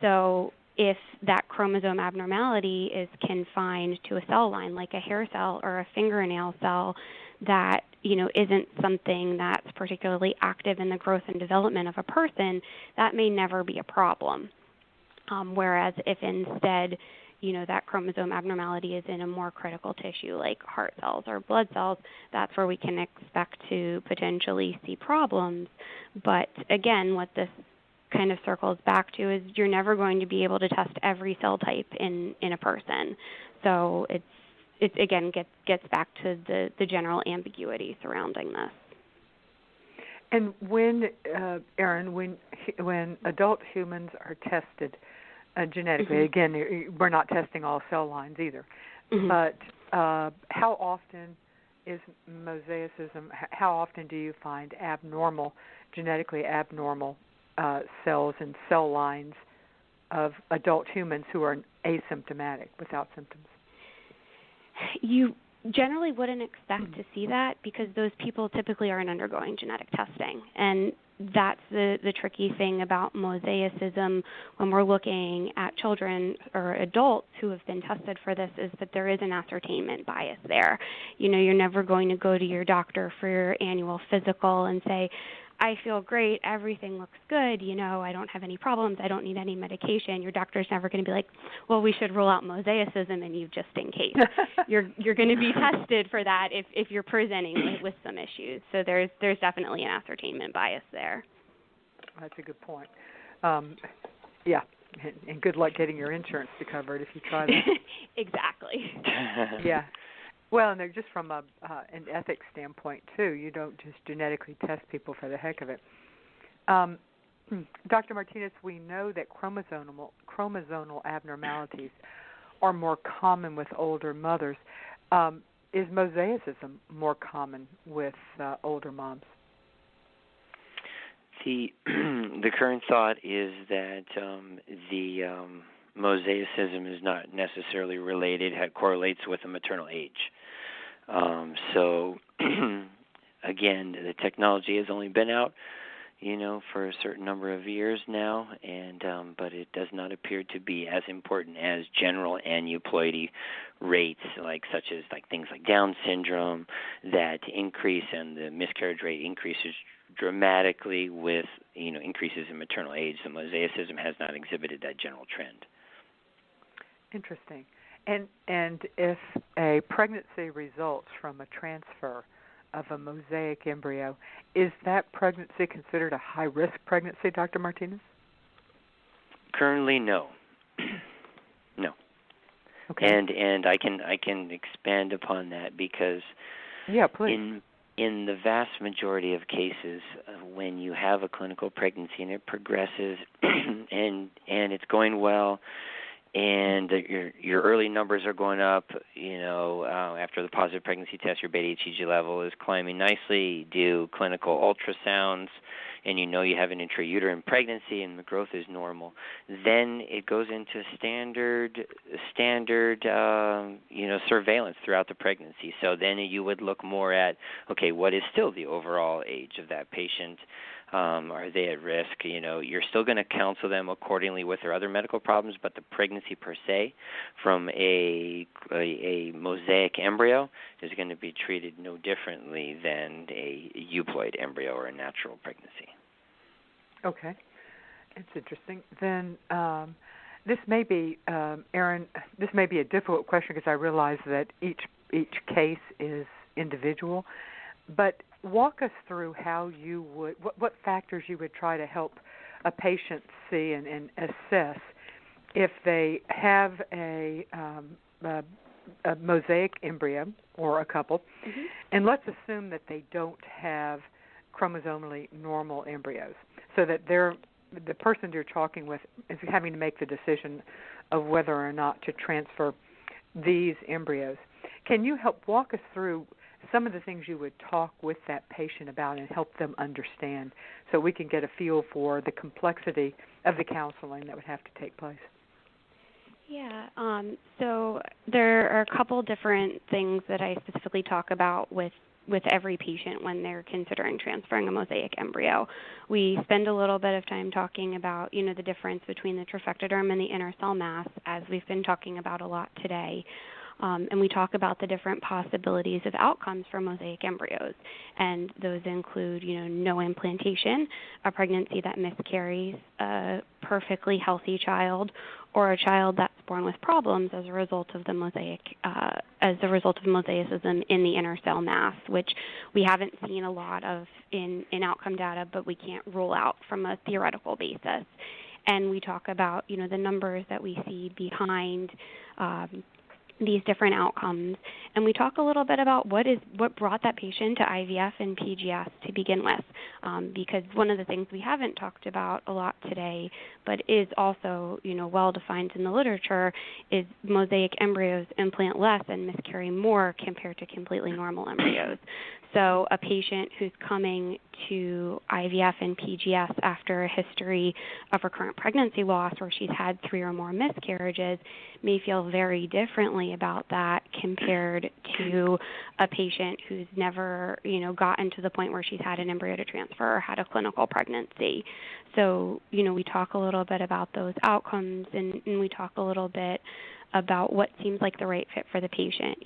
So if that chromosome abnormality is confined to a cell line, like a hair cell or a fingernail cell, that isn't something that's particularly active in the growth and development of a person, that may never be a problem. Whereas if instead, that chromosome abnormality is in a more critical tissue like heart cells or blood cells, that's where we can expect to potentially see problems. But again, what this kind of circles back to is you're never going to be able to test every cell type in a person. So it again gets back to the general ambiguity surrounding this. And when, Erin, when adult humans are tested genetically, again, we're not testing all cell lines either, but how often is mosaicism, how often do you find genetically abnormal cells and cell lines of adult humans who are asymptomatic, without symptoms? You generally wouldn't expect to see that because those people typically aren't undergoing genetic testing. And that's the tricky thing about mosaicism when we're looking at children or adults who have been tested for this, is that there is an ascertainment bias there. You're never going to go to your doctor for your annual physical and say, I feel great, everything looks good, I don't have any problems, I don't need any medication. Your doctor's never going to be like, well, we should rule out mosaicism in you just in case. You're going to be tested for that if you're presenting with some issues. So there's definitely an ascertainment bias there. That's a good point. Yeah, and good luck getting your insurance to cover it if you try that. Exactly. Yeah. Well, and they're just from an ethics standpoint, too. You don't just genetically test people for the heck of it. Dr. Martinez, we know that chromosomal abnormalities are more common with older mothers. Is mosaicism more common with older moms? The current thought is that the mosaicism is not necessarily related, it correlates with the maternal age. So, again, the technology has only been out, for a certain number of years now, and but it does not appear to be as important as general aneuploidy rates, such as things like Down syndrome, that increase, and the miscarriage rate increases dramatically with increases in maternal age. The mosaicism has not exhibited that general trend. Interesting. And if a pregnancy results from a transfer of a mosaic embryo, is that pregnancy considered a high-risk pregnancy, Dr. Martinez? Currently, no. No. Okay. And I can expand upon that because please. In the vast majority of cases, when you have a clinical pregnancy and it progresses and it's going well, and your early numbers are going up, after the positive pregnancy test, your beta-HCG level is climbing nicely, you do clinical ultrasounds, and you have an intrauterine pregnancy and the growth is normal, then it goes into standard surveillance throughout the pregnancy. So then you would look more at, okay, what is still the overall age of that patient? Are they at risk? You're still going to counsel them accordingly with their other medical problems, but the pregnancy per se from a mosaic embryo is going to be treated no differently than a euploid embryo or a natural pregnancy. Okay. It's interesting. Then this may be, Erin, this may be a difficult question because I realize that each case is individual. But walk us through how you would, what factors you would try to help a patient see and assess if they have a mosaic embryo or a couple, and let's assume that they don't have chromosomally normal embryos, so that the person you're talking with is having to make the decision of whether or not to transfer these embryos. Can you help walk us through some of the things you would talk with that patient about and help them understand, so we can get a feel for the complexity of the counseling that would have to take place? Yeah, so there are a couple different things that I specifically talk about with every patient when they're considering transferring a mosaic embryo. We spend a little bit of time talking about, the difference between the trophectoderm and the inner cell mass, as we've been talking about a lot today. And we talk about the different possibilities of outcomes for mosaic embryos. And those include, no implantation, a pregnancy that miscarries, a perfectly healthy child, or a child that's born with problems as a result of the mosaicism in the inner cell mass, which we haven't seen a lot of in outcome data, but we can't rule out from a theoretical basis. And we talk about, the numbers that we see behind these different outcomes, and we talk a little bit about what brought that patient to IVF and PGS to begin with, because one of the things we haven't talked about a lot today, but is also well defined in the literature, is mosaic embryos implant less and miscarry more compared to completely normal embryos. So a patient who's coming to IVF and PGS after a history of recurrent pregnancy loss where she's had 3 or more miscarriages may feel very differently about that compared to a patient who's never, gotten to the point where she's had an embryo to transfer or had a clinical pregnancy. So, we talk a little bit about those outcomes, and we talk a little bit about what seems like the right fit for the patient.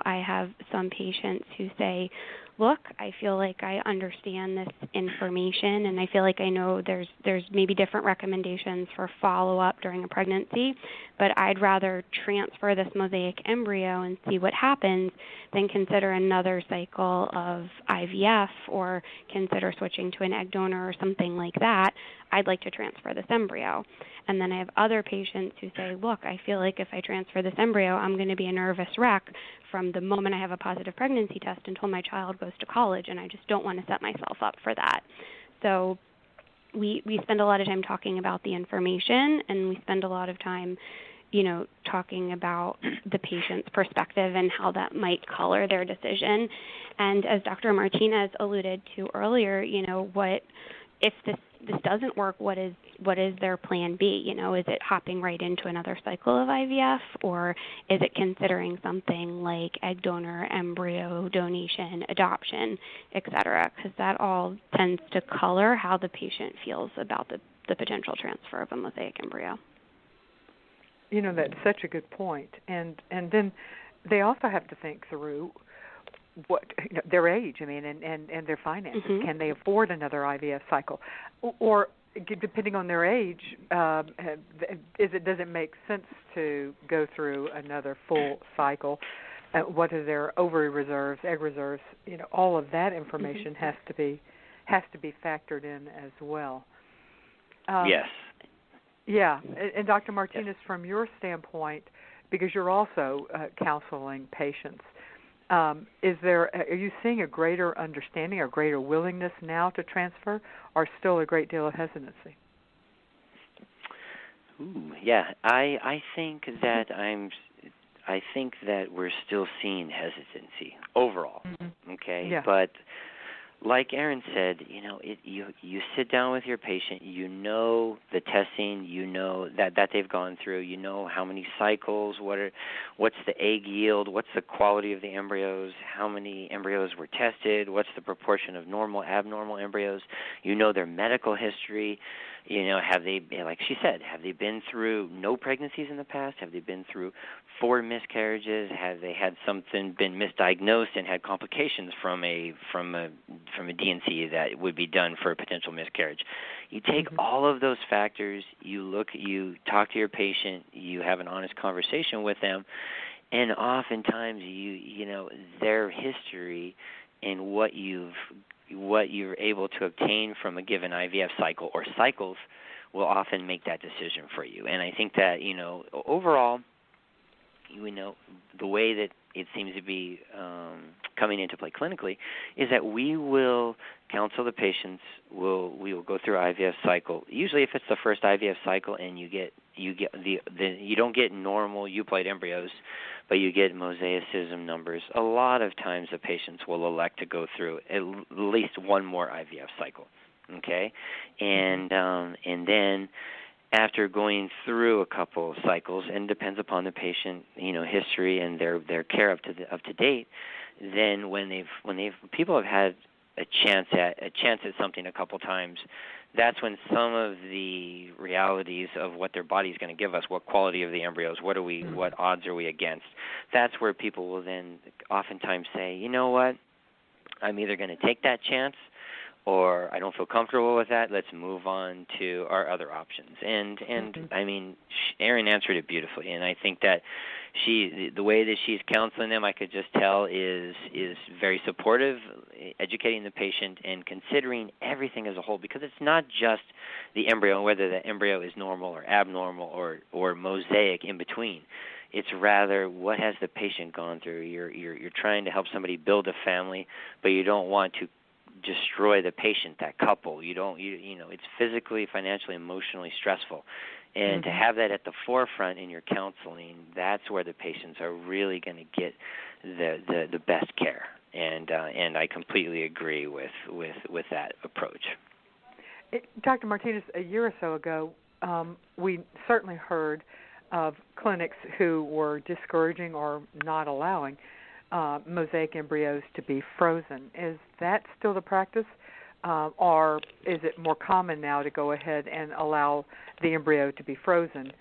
I have some patients who say, look, I feel like I understand this information, and I feel like I know there's maybe different recommendations for follow-up during a pregnancy, but I'd rather transfer this mosaic embryo and see what happens than consider another cycle of IVF or consider switching to an egg donor or something like that. I'd like to transfer this embryo. And then I have other patients who say, look, I feel like if I transfer this embryo, I'm going to be a nervous wreck from the moment I have a positive pregnancy test until my child goes to college, and I just don't want to set myself up for that. So we spend a lot of time talking about the information, and we spend a lot of time, talking about the patient's perspective and how that might color their decision. And as Dr. Martinez alluded to earlier, what if this doesn't work, what is their plan B? Is it hopping right into another cycle of IVF, or is it considering something like egg donor, embryo donation, adoption, et cetera? Because that all tends to color how the patient feels about the potential transfer of a mosaic embryo. That's such a good point. And then they also have to think through what their age, and their finances. Mm-hmm. Can they afford another IVF cycle? Or depending on their age, does it make sense to go through another full cycle? What are their ovary reserves, egg reserves? All of that information has to be factored in as well. Yes. Yeah, and Dr. Martinez, from your standpoint, because you're also counseling patients, are you seeing a greater understanding or greater willingness now to transfer, or still a great deal of hesitancy? Yeah, I think that we're still seeing hesitancy overall. Mm-hmm. Okay, yeah. But like Erin said, you sit down with your patient, the testing, that they've gone through, how many cycles, what's the egg yield, what's the quality of the embryos, how many embryos were tested, what's the proportion of normal, abnormal embryos, their medical history, have they, like she said, have they been through no pregnancies in the past? Have they been through 4 miscarriages? Have they had something been misdiagnosed and had complications from a D&C that would be done for a potential miscarriage? You take all of those factors, you talk to your patient, you have an honest conversation with them, and oftentimes their history and what you're able to obtain from a given IVF cycle or cycles will often make that decision for you. And I think that, overall, the way that it seems to be coming into play clinically is that we will counsel the patients. We will go through IVF cycle. Usually, if it's the first IVF cycle and you don't get normal euploid embryos, but you get mosaicism numbers, a lot of times the patients will elect to go through at least one more IVF cycle. Okay, and then after going through a couple of cycles, and depends upon the patient, history and their care up to date, then when people have had a chance at something a couple times, that's when some of the realities of what their body is going to give us, what quality of the embryos, what odds are we against, that's where people will then oftentimes say, you know what, I'm either going to take that chance or I don't feel comfortable with that, let's move on to our other options. And I mean, Erin answered it beautifully, and I think that the way that she's counseling them, I could just tell, is very supportive, educating the patient and considering everything as a whole, because it's not just the embryo, whether the embryo is normal or abnormal or mosaic in between. It's rather, what has the patient gone through? You're trying to help somebody build a family, but you don't want to destroy the patient, that couple. It's physically, financially, emotionally stressful. And to have that at the forefront in your counseling, that's where the patients are really going to get the best care. And I completely agree with that approach. Dr. Martinez, a year or so ago, we certainly heard of clinics who were discouraging or not allowing mosaic embryos to be frozen. Is that still the practice, or is it more common now to go ahead and allow the embryo to be frozen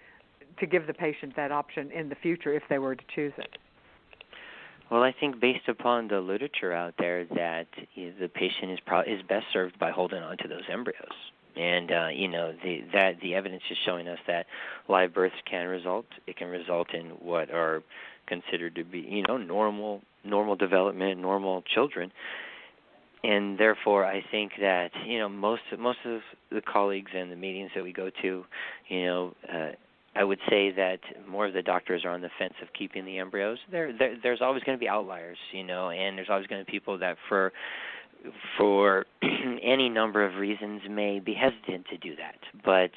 to give the patient that option in the future if they were to choose it? Well, I think based upon the literature out there, that the patient is best served by holding on to those embryos. And the evidence is showing us that live births can result in what are considered to be normal development, normal children. And therefore, I think that most of the colleagues and the meetings that we go to, I would say that more of the doctors are on the fence of keeping the embryos. There's always going to be outliers, and there's always going to be people that for any number of reasons may be hesitant to do that. But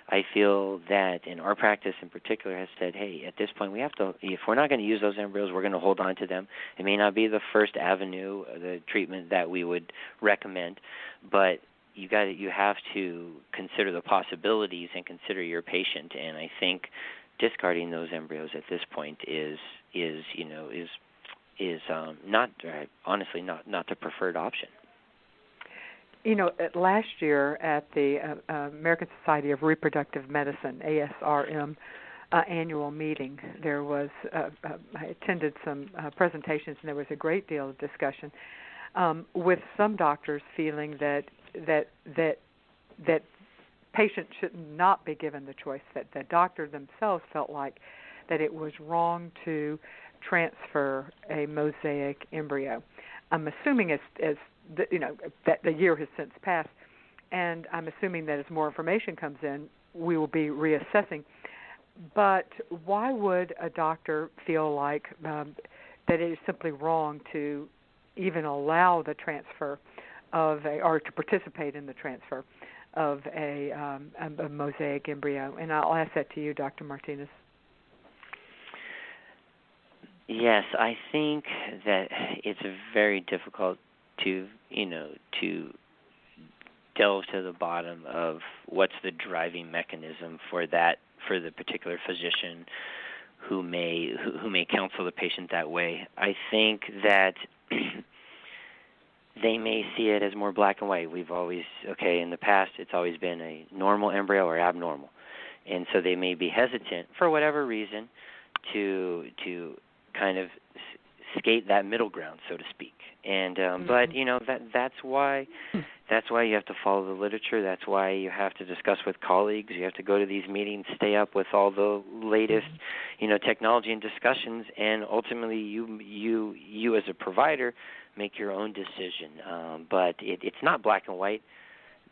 I feel that in our practice in particular has said, hey, at this point we have to, if we're not going to use those embryos, we're going to hold on to them. It may not be the first avenue, the treatment that we would recommend, but you have to consider the possibilities and consider your patient. And I think discarding those embryos at this point is not, honestly, not the preferred option. Last year at the American Society of Reproductive Medicine, ASRM, annual meeting, there was I attended some presentations, and there was a great deal of discussion with some doctors feeling that patients should not be given the choice, that the doctor themselves felt like that it was wrong to transfer a mosaic embryo. I'm assuming that the year has since passed, and I'm assuming that as more information comes in, we will be reassessing. But why would a doctor feel like that it is simply wrong to even allow the transfer or to participate in the transfer of a mosaic embryo? And I'll ask that to you, Dr. Martinez. Yes, I think that it's very difficult to delve to the bottom of what's the driving mechanism for the particular physician who may counsel the patient that way. I think that they may see it as more black and white. In the past, it's always been a normal embryo or abnormal. And so they may be hesitant, for whatever reason, to kind of skate that middle ground, so to speak. And but that's why you have to follow the literature. That's why you have to discuss with colleagues. You have to go to these meetings, stay up with all the latest technology and discussions, and ultimately you as a provider make your own decision. But it's not black and white.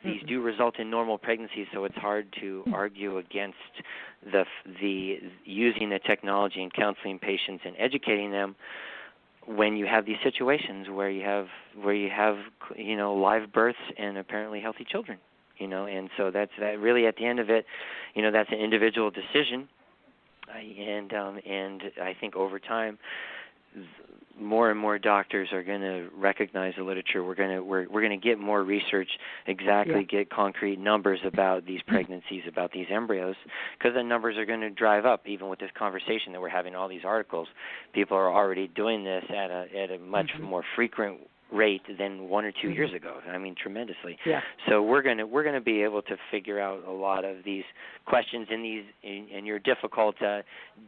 These do result in normal pregnancies, so it's hard to argue against the using the technology and counseling patients and educating them when you have these situations where you have live births and apparently healthy children, and so that's that. Really, at the end of it, that's an individual decision, and I think over time, more and more doctors are going to recognize the literature. We're going to get more research, get concrete numbers about these pregnancies, about these embryos, because the numbers are going to drive up. Even with this conversation that we're having, all these articles, people are already doing this at a much more frequent rate than 1 or 2 years ago. I mean, tremendously. Yeah. So we're gonna be able to figure out a lot of these questions in your difficult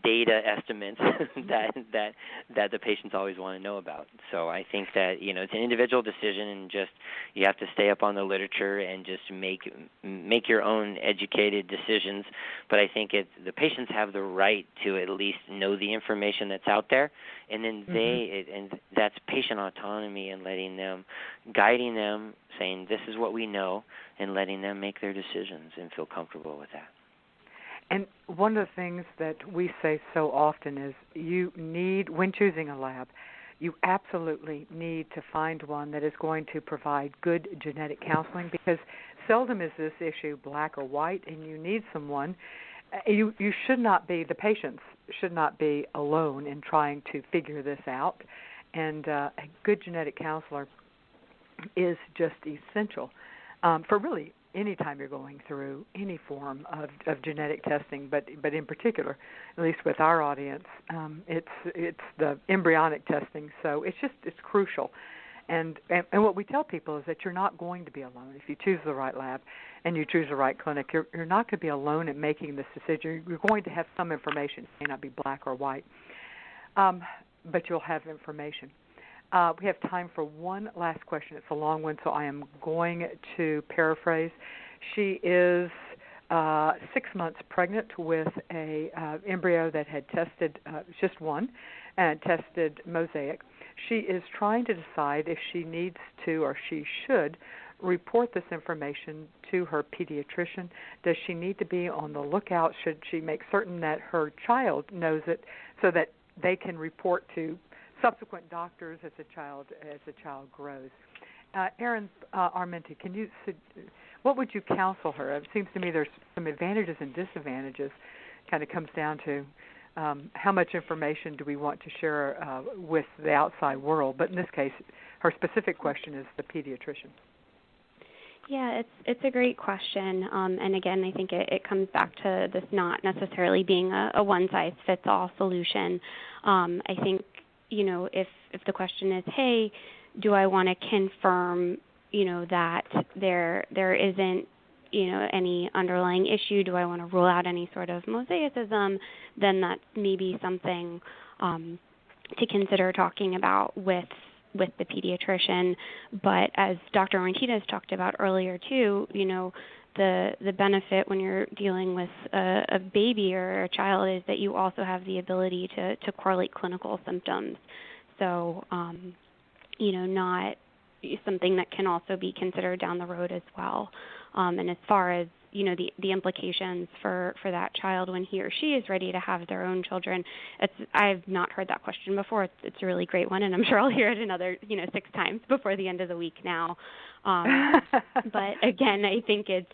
data estimates that the patients always want to know about. So I think that it's an individual decision, and just you have to stay up on the literature and just make your own educated decisions. But I think the patients have the right to at least know the information that's out there, and then and that's patient autonomy and guiding them, saying this is what we know, and letting them make their decisions and feel comfortable with that. And one of the things that we say so often is when choosing a lab, you absolutely need to find one that is going to provide good genetic counseling, because seldom is this issue black or white, and you need someone. You should not be, the patients should not be alone in trying to figure this out. And a good genetic counselor is just essential for really any time you're going through any form of genetic testing, but in particular, at least with our audience, it's the embryonic testing. So it's crucial. And what we tell people is that you're not going to be alone. If you choose the right lab and you choose the right clinic, you're not going to be alone in making this decision. You're going to have some information. It may not be black or white. But you'll have information. We have time for one last question. It's a long one, so I am going to paraphrase. She is 6 months pregnant with a embryo that had tested, just one, and tested Mosaic. She is trying to decide if she needs to or she should report this information to her pediatrician. Does she need to be on the lookout? Should she make certain that her child knows it so that they can report to subsequent doctors as the child grows? Erin Armenti, what would you counsel her? It seems to me there's some advantages and disadvantages. Kind of comes down to how much information do we want to share with the outside world? But in this case, her specific question is the pediatrician. Yeah, it's a great question, and again, I think it comes back to this not necessarily being a one-size-fits-all solution. I think, if the question is, hey, do I want to confirm, that there isn't, any underlying issue? Do I want to rule out any sort of mosaicism? Then that's maybe something to consider talking about with the pediatrician. But as Dr. Martinez talked about earlier too, the benefit when you're dealing with a baby or a child is that you also have the ability to correlate clinical symptoms. So, not something that can also be considered down the road as well. And as far as the implications for that child when he or she is ready to have their own children, I've not heard that question before. It's a really great one, and I'm sure I'll hear it another 6 times before the end of the week now. But again, I think it's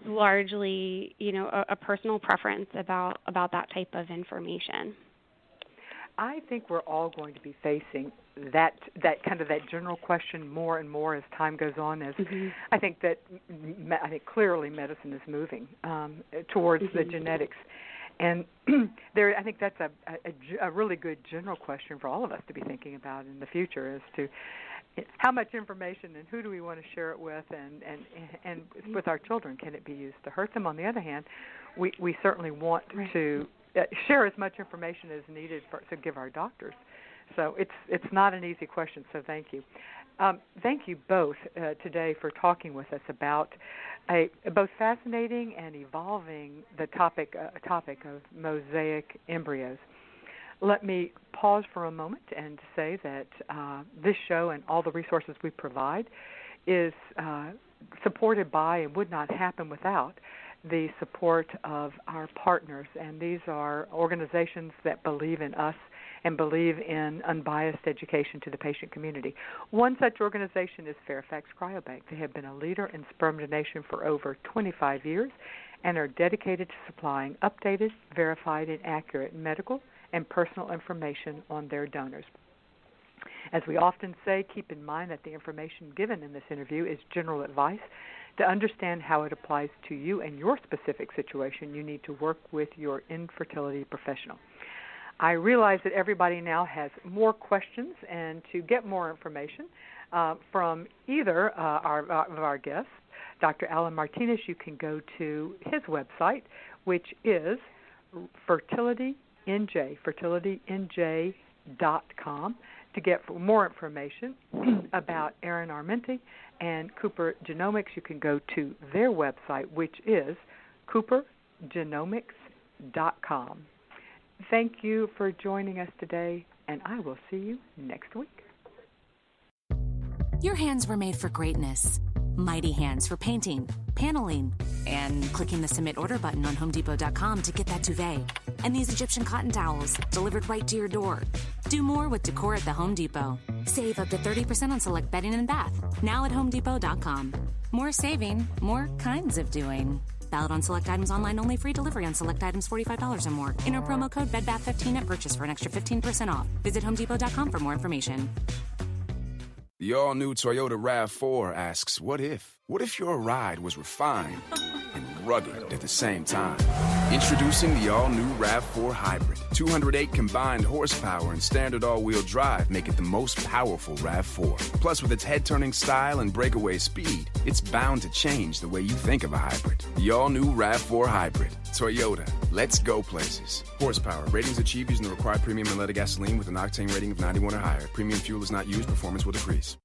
largely a personal preference about that type of information. I think we're all going to be facing that kind of that general question more and more as time goes on. I think clearly medicine is moving towards the genetics, and I think that's a really good general question for all of us to be thinking about in the future as to how much information and who do we want to share it with, and with our children, can it be used to hurt them? On the other hand, we certainly want to share as much information as needed to give our doctors So it's not an easy question, so thank you. Thank you both today for talking with us about a both fascinating and evolving the topic of mosaic embryos. Let me pause for a moment and say that this show and all the resources we provide is supported by and would not happen without the support of our partners, and these are organizations that believe in us and believe in unbiased education to the patient community. One such organization is Fairfax Cryobank. They have been a leader in sperm donation for over 25 years and are dedicated to supplying updated, verified, and accurate medical and personal information on their donors. As we often say, keep in mind that the information given in this interview is general advice. To understand how it applies to you and your specific situation, you need to work with your infertility professional. I realize that everybody now has more questions, and to get more information from either of our guests, Dr. Alan Martinez, you can go to his website, which is fertilitynj.com, to get more information about Erin Armenti and CooperGenomics. You can go to their website, which is CooperGenomics.com. Thank you for joining us today, and I will see you next week. Your hands were made for greatness. Mighty hands for painting, paneling, and clicking the Submit Order button on HomeDepot.com to get that duvet. And these Egyptian cotton towels delivered right to your door. Do more with decor at the Home Depot. Save up to 30% on select bedding and bath. Now at HomeDepot.com. More saving, more kinds of doing. Valid on select items online only. Free delivery on select items $45 or more. Enter promo code BEDBATH15 at purchase for an extra 15% off. Visit HomeDepot.com for more information. The all-new Toyota RAV4 asks, what if? What if your ride was refined and rugged at the same time? Introducing the all-new RAV4 Hybrid. 208 combined horsepower and standard all-wheel drive make it the most powerful RAV4. Plus, with its head-turning style and breakaway speed, it's bound to change the way you think of a hybrid. The all-new RAV4 Hybrid. Toyota. Let's go places. Horsepower. Ratings achieved using the required premium unleaded gasoline with an octane rating of 91 or higher. Premium fuel is not used. Performance will decrease.